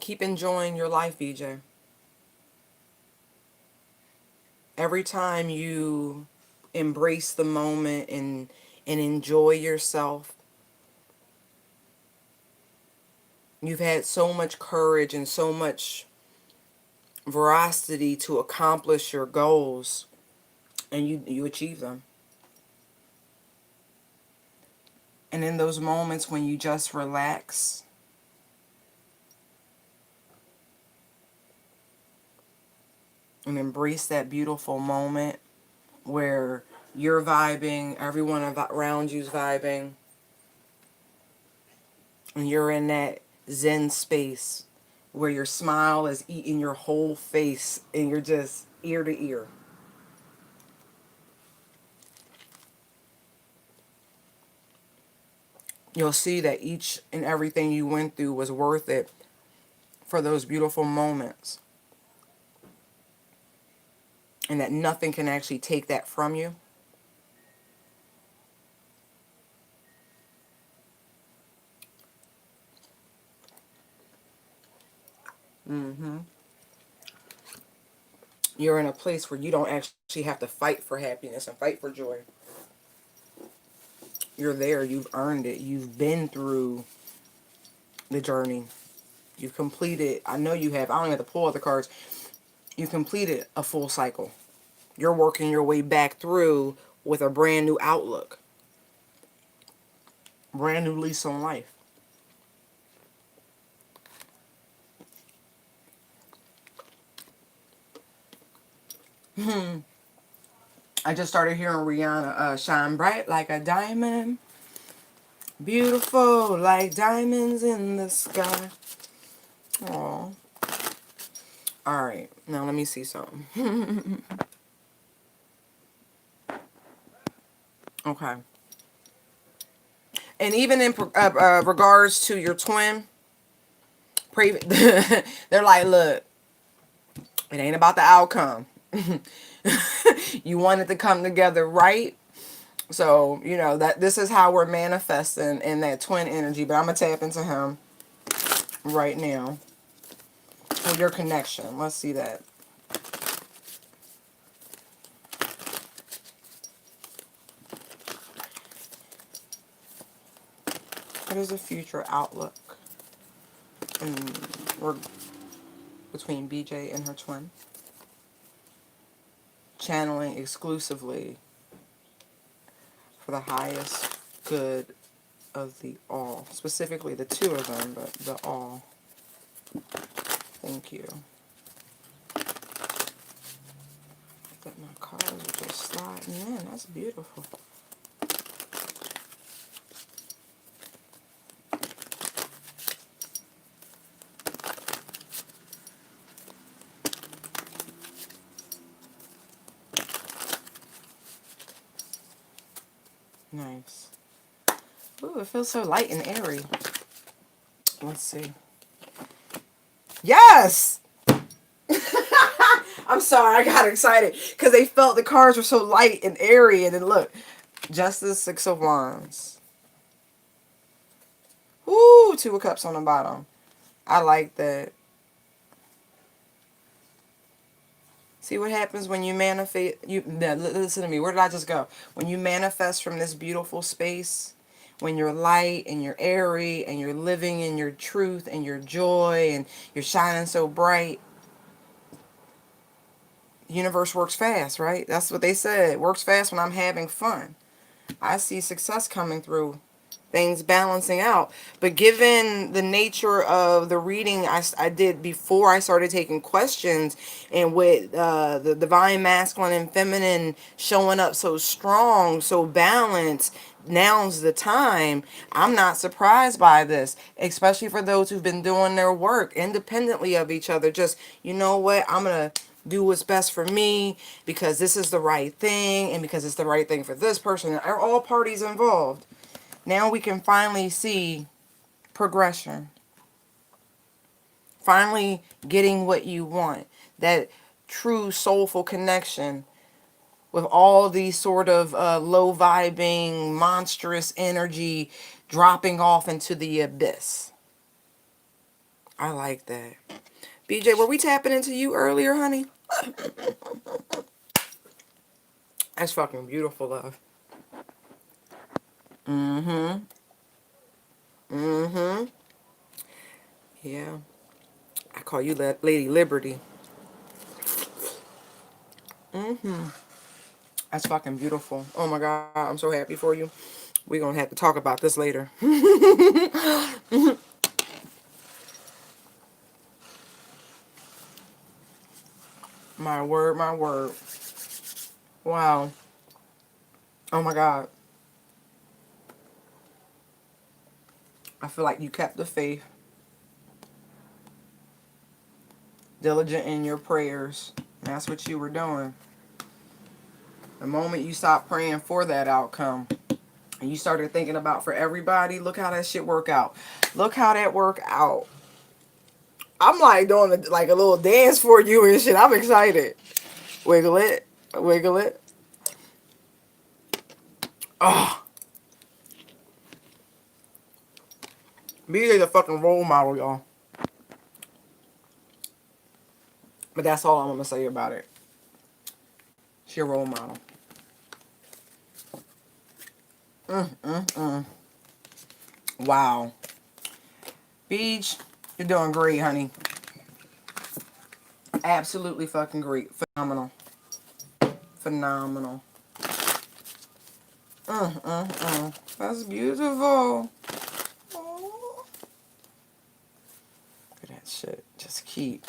Keep enjoying your life, BJ. Every time you embrace the moment and enjoy yourself, you've had so much courage and so much veracity to accomplish your goals, and you achieve them. And in those moments when you just relax and embrace that beautiful moment where you're vibing, everyone around you's vibing, and you're in that Zen space where your smile is eating your whole face and you're just ear to ear. You'll see that each and everything you went through was worth it for those beautiful moments. And that nothing can actually take that from you. You're in a place where you don't actually have to fight for happiness and fight for joy. You're there. You've earned it. You've been through the journey. You've completed. I know you have. I don't even have to pull out the cards. You've completed a full cycle. You're working your way back through with a brand new outlook. Brand new lease on life. I just started hearing Rihanna shine bright like a diamond. Beautiful like diamonds in the sky. Aww. Alright, now let me see something. Okay. And even in regards to your twin, pray, they're like, look, it ain't about the outcome. You want it to come together right. So, you know, that this is how we're manifesting in that twin energy. But I'm going to tap into him right now for your connection. Let's see that. What is the future outlook in, between BJ and her twin? Channeling exclusively for the highest good of the all. Specifically the two of them, but the all. Thank you. That my cards are just sliding in. That's beautiful. Nice. Ooh, it feels so light and airy. Let's see. Yes! I'm sorry, I got excited because they felt the cards were so light and airy, and then look, Justice, Six of Wands. Ooh, Two of Cups on the bottom. I like that. See what happens when you manifest. Listen to me. Where did I just go? When you manifest from this beautiful space, when you're light and you're airy and you're living in your truth and your joy and you're shining so bright, Universe works fast, right? That's what they said. It works fast when I'm having fun. I see success coming through, things balancing out. But given the nature of the reading I did before I started taking questions, and with the divine masculine and feminine showing up so strong, so balanced, now's the time. I'm not surprised by this, especially for those who've been doing their work independently of each other. Just, you know what, I'm going to do what's best for me because this is the right thing, and because it's the right thing for this person. Are all parties involved. Now we can finally see progression. Finally getting what you want. That true soulful connection with all these sort of low vibing, monstrous energy dropping off into the abyss. I like that. BJ, were we tapping into you earlier, honey? That's fucking beautiful, love. Mm-hmm. Mm-hmm. Yeah. I call you Lady Liberty. Mm-hmm. That's fucking beautiful. Oh my God, I'm so happy for you. We're gonna have to talk about this later. My word, my word. Wow. Oh my God. I feel like you kept the faith, diligent in your prayers. That's what you were doing. The moment you stopped praying for that outcome and you started thinking about for everybody, look how that shit work out. Look how that work out. I'm like doing like a little dance for you and shit. I'm excited. Wiggle it. Wiggle it. Oh, BJ's a fucking role model, y'all. But that's all I'm gonna say about it. She a role model. Wow. Beach, you're doing great, honey. Absolutely fucking great. Phenomenal. Phenomenal. That's beautiful. Oh. Look at that shit. Just keep.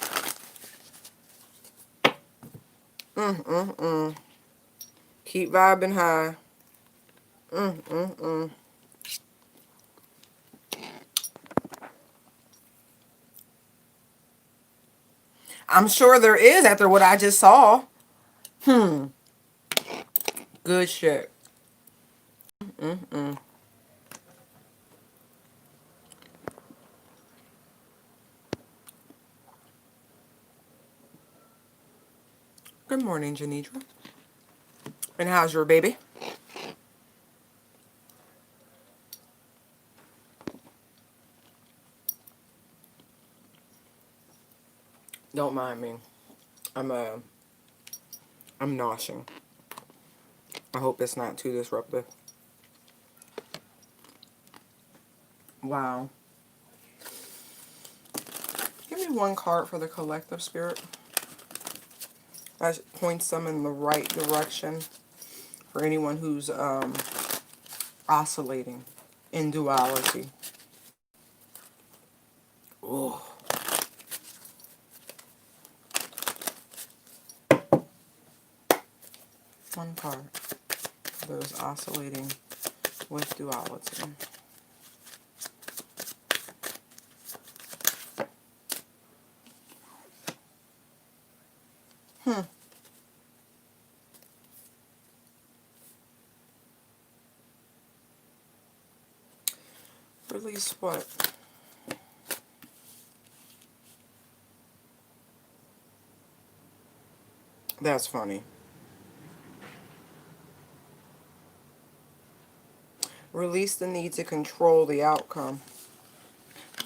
Keep vibing high. I'm sure there is after what I just saw. Good shit. Good morning, Janidra. And how's your baby? Don't mind me. I'm I'm noshing. I hope it's not too disruptive. Wow. Give me one card for the collective spirit. That points them in the right direction for anyone who's oscillating in duality. Ooh. One card for those oscillating with duality. Release what? That's funny. Release the need to control the outcome.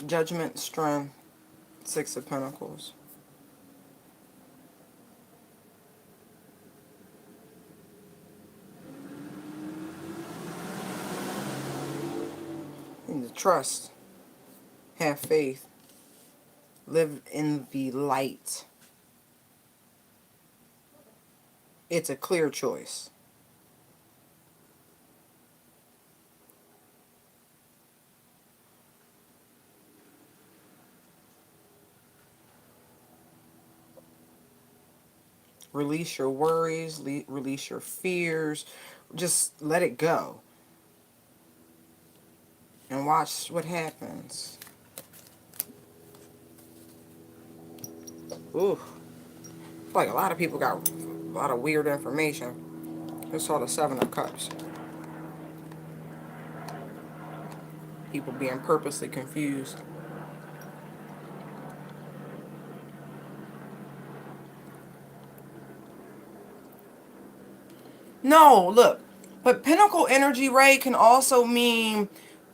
Judgment, strength, Six of Pentacles. You need to trust. Have faith. Live in the light. It's a clear choice. Release your worries, release your fears. Just let it go and watch what happens. Ooh, like a lot of people got a lot of weird information. I saw the Seven of Cups. People being purposely confused. No, look, but Pinnacle Energy, Ray, can also mean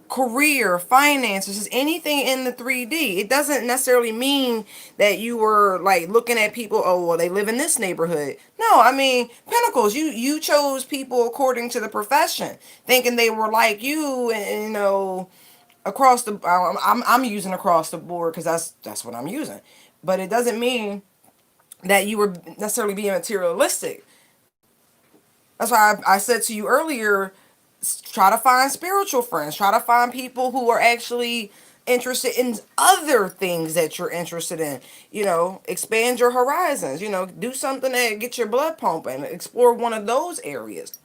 career, finances, just anything in the 3D. It doesn't necessarily mean that you were like looking at people, oh, well, they live in this neighborhood. No, I mean, Pinnacles, you chose people according to the profession, thinking they were like you, and you know, across the, I'm using across the board because that's what I'm using. But it doesn't mean that you were necessarily being materialistic. That's why I said to you earlier, try to find spiritual friends. Try to find people who are actually interested in other things that you're interested in. You know, expand your horizons. You know, do something that get your blood pumping. Explore one of those areas.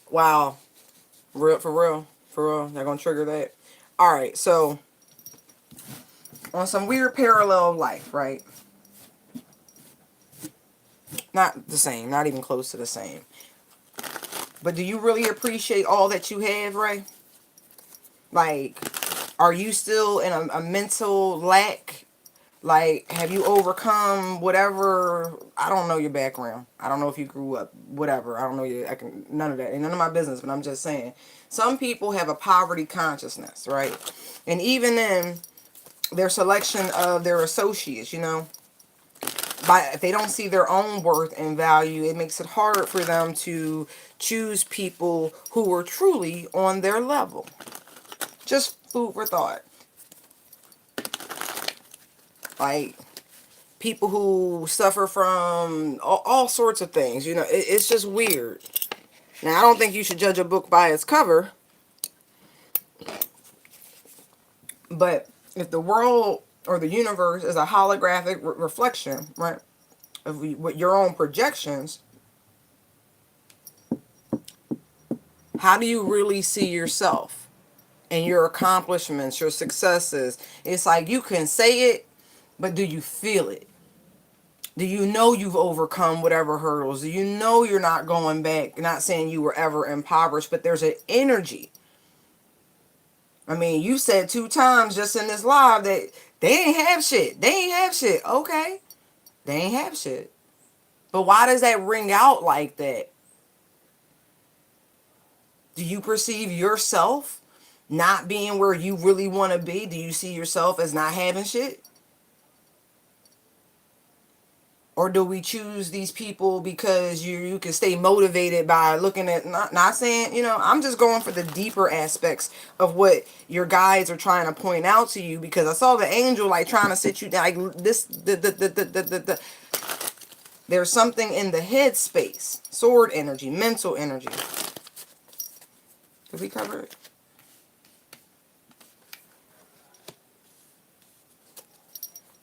Wow, real for real. They're gonna trigger that. All right, so on some weird parallel of life, right? Not the same, not even close to the same. But do you really appreciate all that you have, Ray? Like, are you still in a mental lack? Like, have you overcome whatever? I don't know your background. I don't know if you grew up, whatever. I don't know you. I can none of that. Ain't none of my business. But I'm just saying, some people have a poverty consciousness, right? And even in their selection of their associates, you know, by if they don't see their own worth and value, it makes it hard for them to choose people who are truly on their level. Just food for thought. Like people who suffer from all sorts of things. You know, it's just weird. Now, I don't think you should judge a book by its cover, but if the world or the universe is a holographic reflection, right, of what your own projections, how do you really see yourself and your accomplishments, your successes? It's like you can say it, but do you feel it? Do you know you've overcome whatever hurdles? Do you know you're not going back? Not saying you were ever impoverished, but there's an energy. I mean, you said 2 times just in this live that they ain't have shit. They ain't have shit. Okay. They ain't have shit. But why does that ring out like that? Do you perceive yourself not being where you really want to be? Do you see yourself as not having shit? Or do we choose these people because you can stay motivated by looking at, not saying, you know, I'm just going for the deeper aspects of what your guides are trying to point out to you, because I saw the angel like trying to sit you down like this there's something in the head space, sword energy, mental energy. Did we cover it?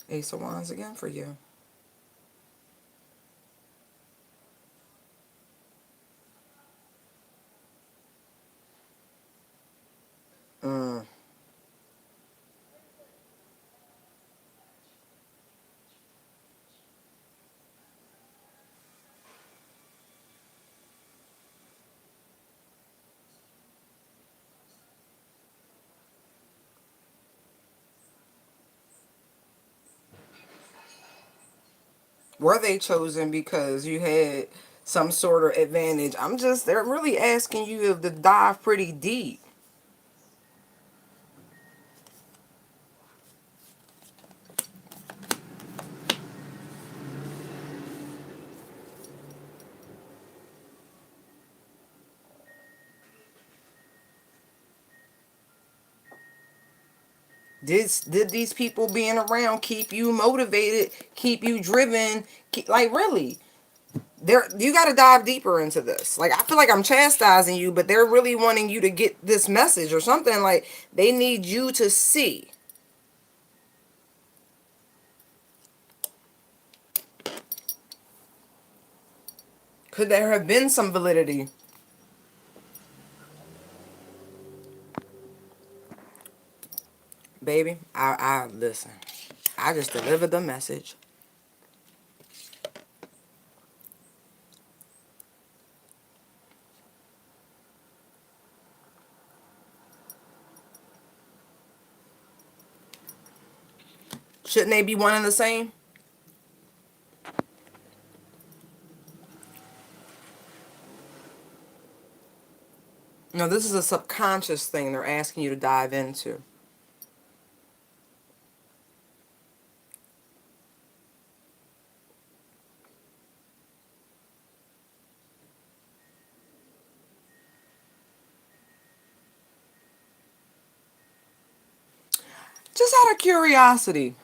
Ace of Wands again for you. Mm. Were they chosen because you had some sort of advantage. They're really asking you to dive pretty deep. Did these people being around keep you motivated, keep you driven? Like, really, you got to dive deeper into this. Like, I feel like I'm chastising you, but they're really wanting you to get this message or something. Like, they need you to see. Could there have been some validity? Baby, I listen. I just delivered the message. Shouldn't they be one and the same? No, this is a subconscious thing they're asking you to dive into. Just out of curiosity,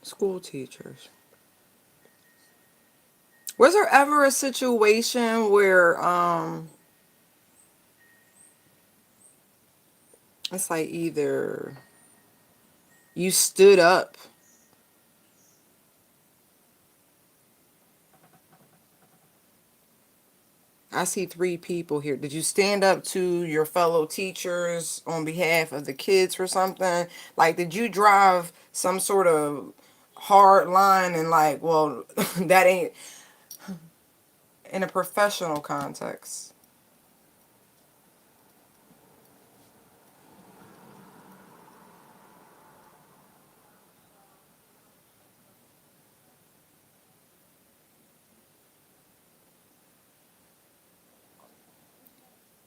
school teachers. Was there ever a situation where it's like either you stood up, I see three people here. Did you stand up to your fellow teachers on behalf of the kids or something? Like, did you drive some sort of hard line and like, well, that ain't in a professional context?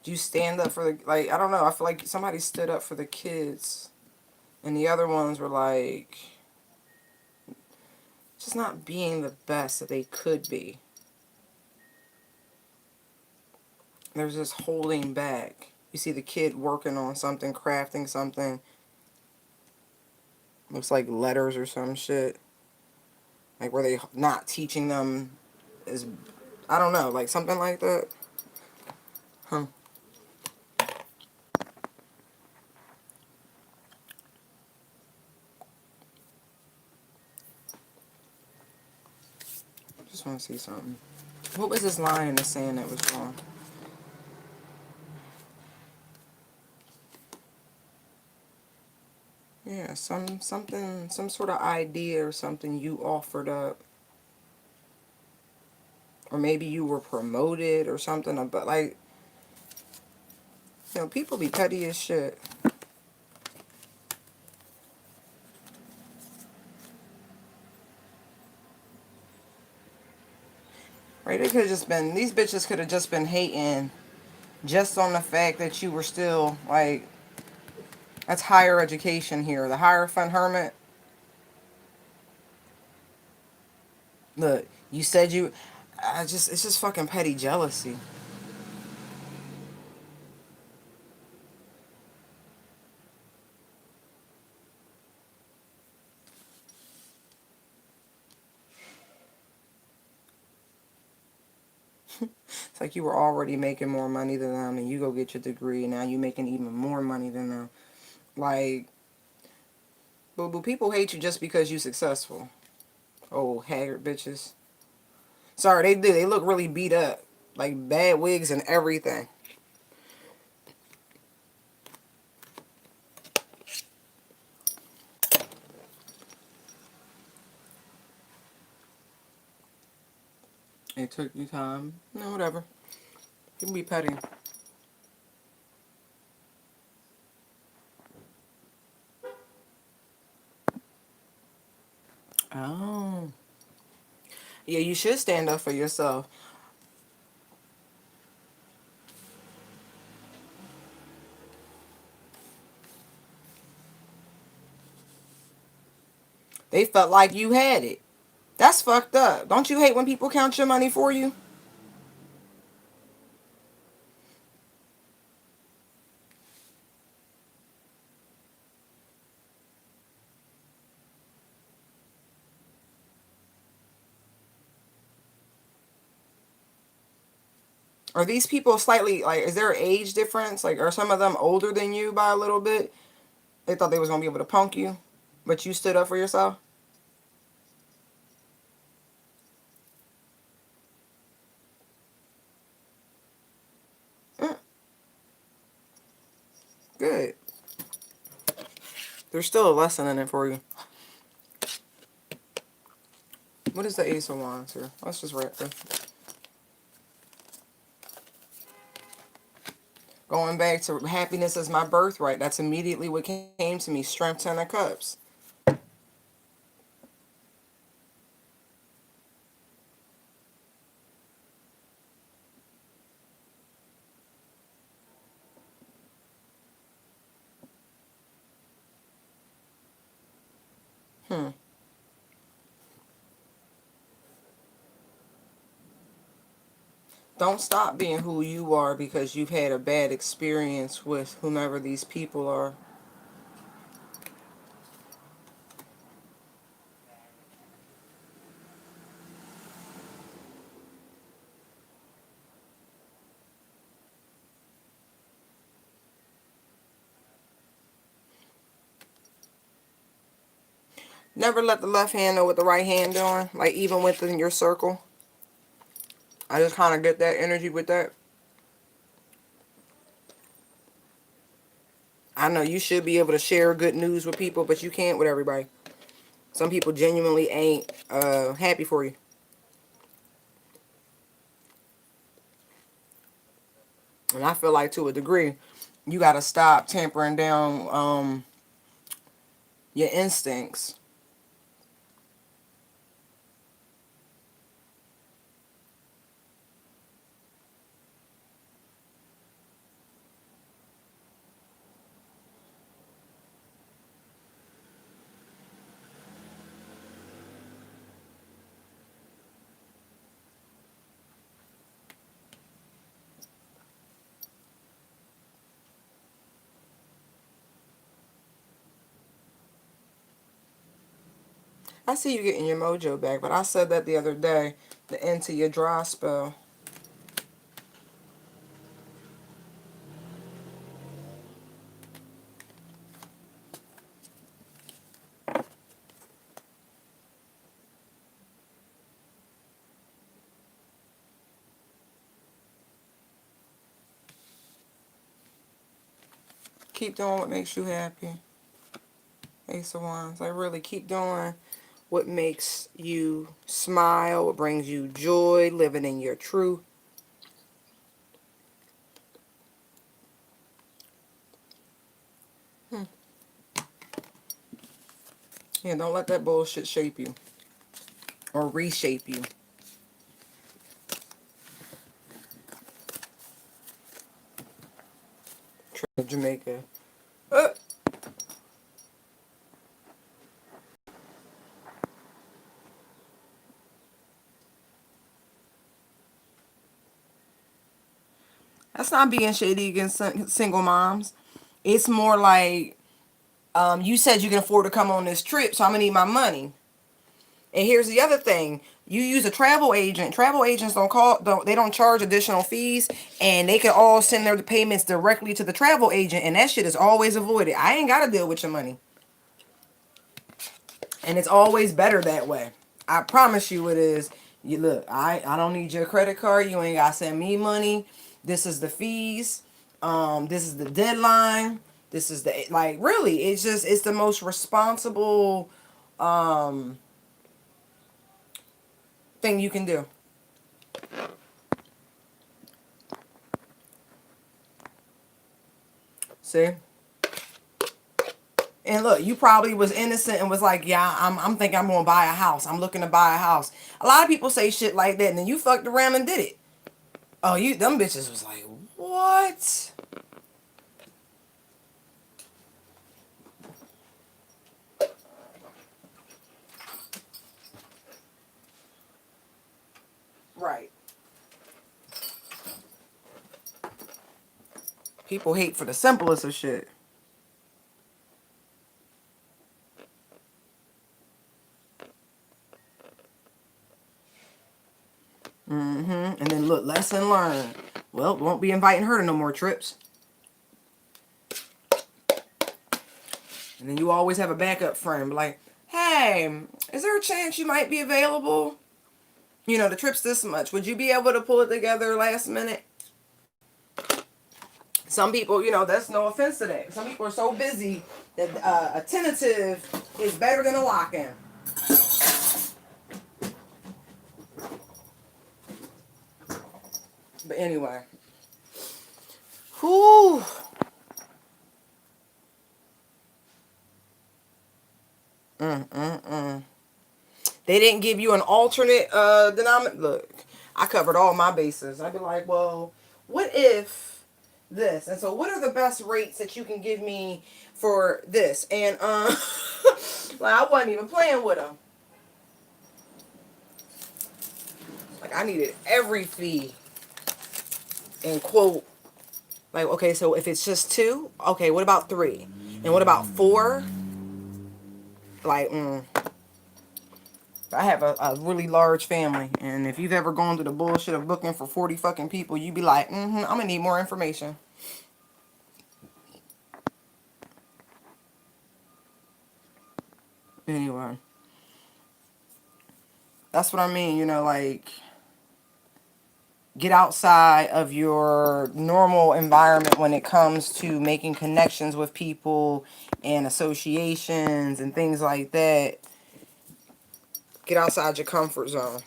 Do you stand up for the, like, I don't know. I feel like somebody stood up for the kids and the other ones were like, just not being the best that they could be. There's this holding back. You see the kid working on something, crafting something. Looks like letters or some shit. Like, were they not teaching them as, I don't know, like something like that? Huh. Just want to see something. What was this line in the sand that was wrong? Yeah, some sort of idea or something you offered up. Or maybe you were promoted or something, but like, people be petty as shit. Right? They could have just been, these bitches could have just been hating just on the fact that you were still, like, that's higher education here. The Hierophant Hermit. Look, you said you, it's just fucking petty jealousy. It's like you were already making more money than them and you go get your degree and now you making even more money than them. Like, but people hate you just because you successful. Oh, haggard bitches. Sorry, they do. They look really beat up. Like, bad wigs and everything. It took you time. No, whatever. You can be petty. Oh. Yeah, you should stand up for yourself. They felt like you had it. That's fucked up. Don't you hate when people count your money for you? Are these people slightly, like, is there an age difference? Like, are some of them older than you by a little bit? They thought they was gonna be able to punk you, but you stood up for yourself? Mm, good. There's still a lesson in it for you. What is the Ace of Wands here? Let's just wrap this. Going back to happiness is my birthright. That's immediately what came to me. Strength, Ten of Cups. Hmm. Don't stop being who you are because you've had a bad experience with whomever these people are. Never let the left hand know what the right hand doing. Like, even within your circle. I just kind of get that energy with that. I know you should be able to share good news with people, but you can't with everybody. Some people genuinely ain't happy for you. And I feel like to a degree, you got to stop tampering down your instincts. I see you getting your mojo back, but I said that the other day, the end to your dry spell. Keep doing what makes you happy. Ace of Wands. Like, really, keep doing what makes you smile, what brings you joy, living in your truth. Hmm. Yeah, don't let that bullshit shape you or reshape you. Jamaica. Uh, that's not being shady against single moms. It's more like, you said you can afford to come on this trip, so I'm gonna need my money. And here's the other thing. You use a travel agent. Travel agents don't charge additional fees, and they can all send their payments directly to the travel agent, and that shit is always avoided. I ain't gotta deal with your money. And it's always better that way. I promise you it is. You look, I don't need your credit card. You ain't gotta send me money. This is the fees. This is the deadline. This is the, like, really, it's the most responsible um thing you can do. See? And look, you probably was innocent and was like, yeah, I'm thinking I'm gonna buy a house. I'm looking to buy a house. A lot of people say shit like that, and then you fucked around and did it. Oh, them bitches was like, what? Right. People hate for the simplest of shit. And then look, lesson learned. Well, won't be inviting her to no more trips. And then you always have a backup friend, like, hey, is there a chance you might be available? You know, the trip's this much. Would you be able to pull it together last minute? Some people, that's no offense to that. Some people are so busy that a tentative is better than a lock-in. But anyway. Whew. They didn't give you an alternate denominator. Look, I covered all my bases. I'd be like, well, what if this? And so what are the best rates that you can give me for this? And like I wasn't even playing with them. Like I needed every fee and quote. Like, okay, so if it's just 2, okay, what about 3? And what about 4? Like, I have a really large family, and if you've ever gone through the bullshit of booking for 40 fucking people, you'd be like, I'm gonna need more information. Anyway, that's what I mean, like, get outside of your normal environment when it comes to making connections with people and associations and things like that. Get outside your comfort zone.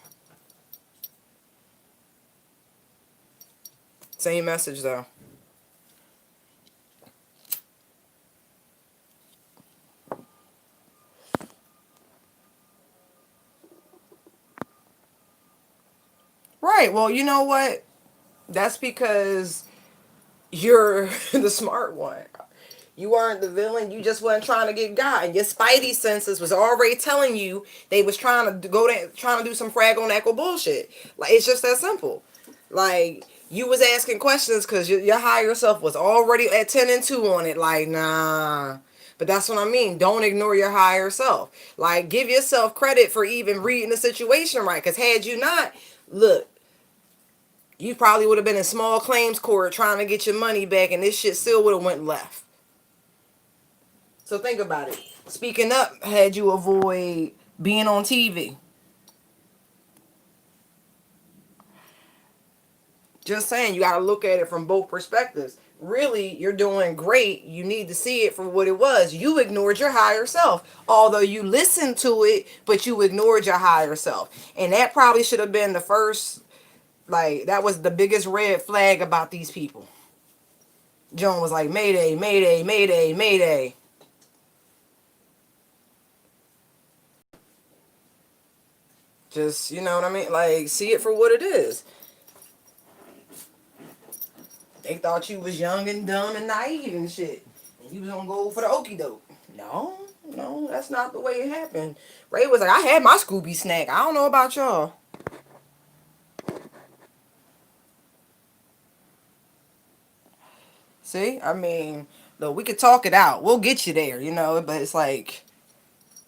Same message, though. Right, well, you know what? That's because you're the smart one. You weren't the villain. You just wasn't trying to get got. And your spidey senses was already telling you they was trying to go there, trying to do some frag on echo bullshit. Like, it's just that simple. Like, you was asking questions because your higher self was already at 10 and 2 on it. Like, nah. But that's what I mean. Don't ignore your higher self. Like, give yourself credit for even reading the situation right. Because had you not, look, you probably would have been in small claims court trying to get your money back, and this shit still would have went left. So think about it. Speaking up had you avoid being on TV. Just saying, you got to look at it from both perspectives. Really, you're doing great. You need to see it for what it was. You ignored your higher self. Although you listened to it, but you ignored your higher self. And that probably should have been the first, like, that was the biggest red flag about these people. Joan was like, Mayday, Mayday, Mayday, Mayday. Just, you know what I mean? Like, see it for what it is. They thought you was young and dumb and naive and shit. And you was gonna go for the okie doke. No, no, that's not the way it happened. Ray was like, I had my Scooby snack. I don't know about y'all. See? I mean, look, we could talk it out. We'll get you there, but it's like,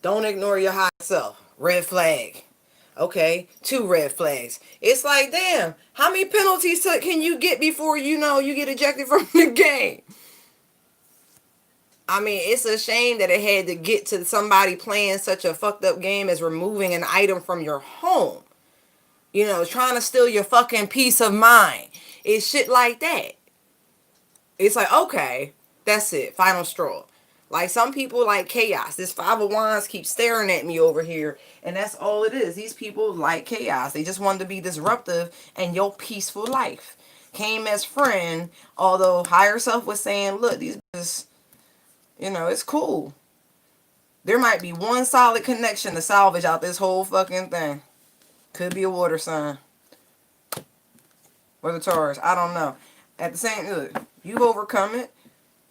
don't ignore your high self. Red flag. Okay, 2 red flags. It's like, damn, how many penalties can you get before you get ejected from the game? I mean, it's a shame that it had to get to somebody playing such a fucked up game as removing an item from your home. Trying to steal your fucking peace of mind. It's shit like that. It's like, okay, that's it. Final straw. Like, some people like chaos. This 5 of Wands keeps staring at me over here. And that's all it is. These people like chaos. They just wanted to be disruptive in your peaceful life. Came as friend. Although higher self was saying, look, these bitches, it's cool. There might be one solid connection to salvage out this whole fucking thing. Could be a water sign. Or the Taurus. I don't know. At the same, look, you've overcome it.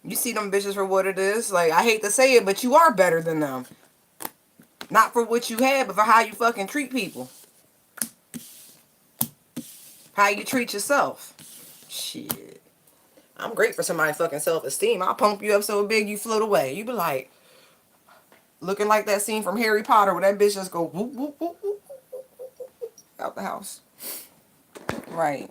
You see them bitches for what it is. Like, I hate to say it, but you are better than them. Not for what you had, but for how you fucking treat people. How you treat yourself. Shit. I'm great for somebody's fucking self-esteem. I'll pump you up so big you float away. You be like, looking like that scene from Harry Potter where that bitch just go whoop, whoop, whoop, whoop, out the house. Right.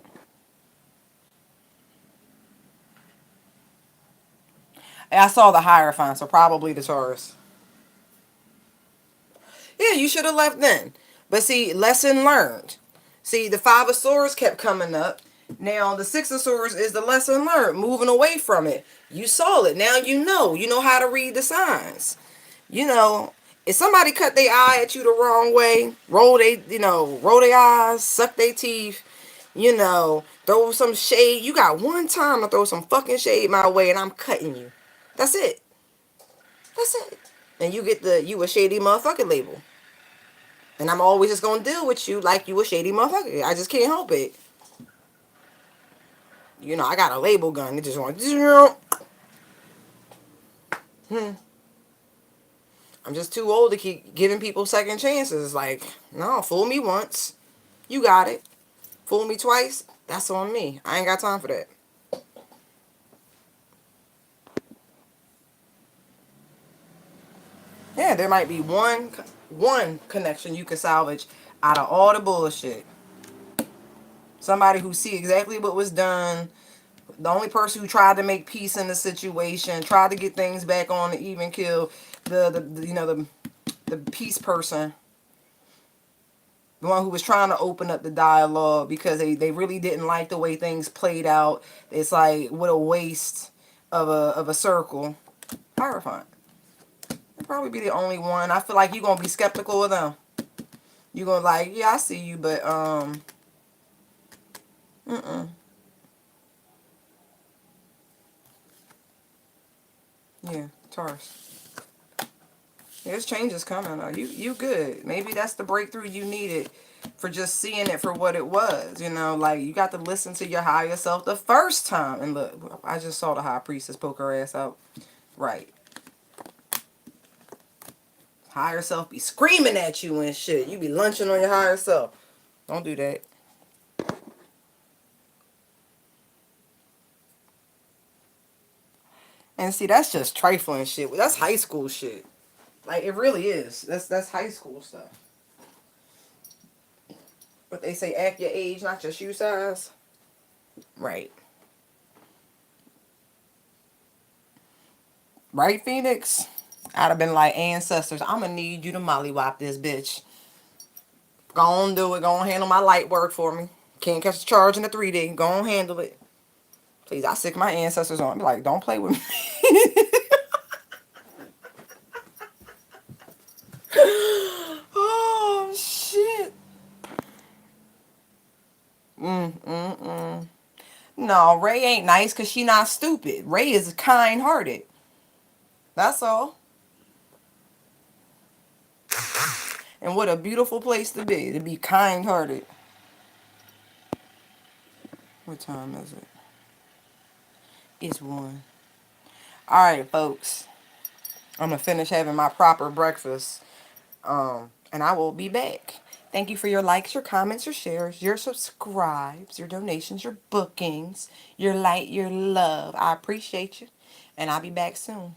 And I saw the Hierophant, so probably the Taurus. Yeah, you should have left then. But see, lesson learned. See, the Five of Swords kept coming up. Now, the Six of Swords is the lesson learned, moving away from it. You saw it. Now you know. You know how to read the signs. You know, if somebody cut their eye at you the wrong way, roll their eyes, suck their teeth, throw some shade. You got one time to throw some fucking shade my way and I'm cutting you. That's it. That's it. And you get you a shady motherfucker label. And I'm always just gonna deal with you like you a shady motherfucker. I just can't help it. I got a label gun. It just wants. I'm just too old to keep giving people second chances. Like, no, fool me once. You got it. Fool me twice. That's on me. I ain't got time for that. Yeah, there might be one connection you can salvage out of all the bullshit. Somebody who see exactly what was done. The only person who tried to make peace in the situation, tried to get things back on the even kill, the peace person, the one who was trying to open up the dialogue because they really didn't like the way things played out. It's like, what a waste of a circle. Hierophant. It'll probably be the only one. I feel like you're gonna be skeptical of them. You're gonna like, yeah, I see you, but yeah, Taurus. There's changes coming. You good. Maybe that's the breakthrough you needed for just seeing it for what it was. Like, you got to listen to your higher self the first time. And look, I just saw the high priestess poke her ass out. Right. Higher self be screaming at you and shit. You be lunching on your higher self. Don't do that. And see, that's just trifling shit. That's high school shit. Like, it really is. That's high school stuff. But they say act your age, not your shoe size. Right. Right, Phoenix? I'd have been like, ancestors, I'm gonna need you to mollywop this bitch. Go on, do it. Go on, handle my light work for me. Can't catch a charge in the 3D. Go on, handle it. Please, I sick my ancestors on. Be like, don't play with me. Oh, shit. No, Ray ain't nice because she not stupid. Ray is kind-hearted. That's all. And what a beautiful place to be kind-hearted. What time is it? It's 1. All right, folks. I'm going to finish having my proper breakfast. And I will be back. Thank you for your likes, your comments, your shares, your subscribes, your donations, your bookings, your light, your love. I appreciate you. And I'll be back soon.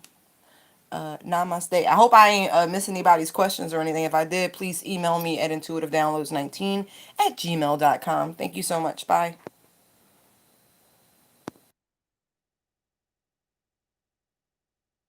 Namaste. I hope I ain't miss anybody's questions or anything. If I did, please email me at intuitivedownloads19 at gmail.com. Thank you so much. Bye.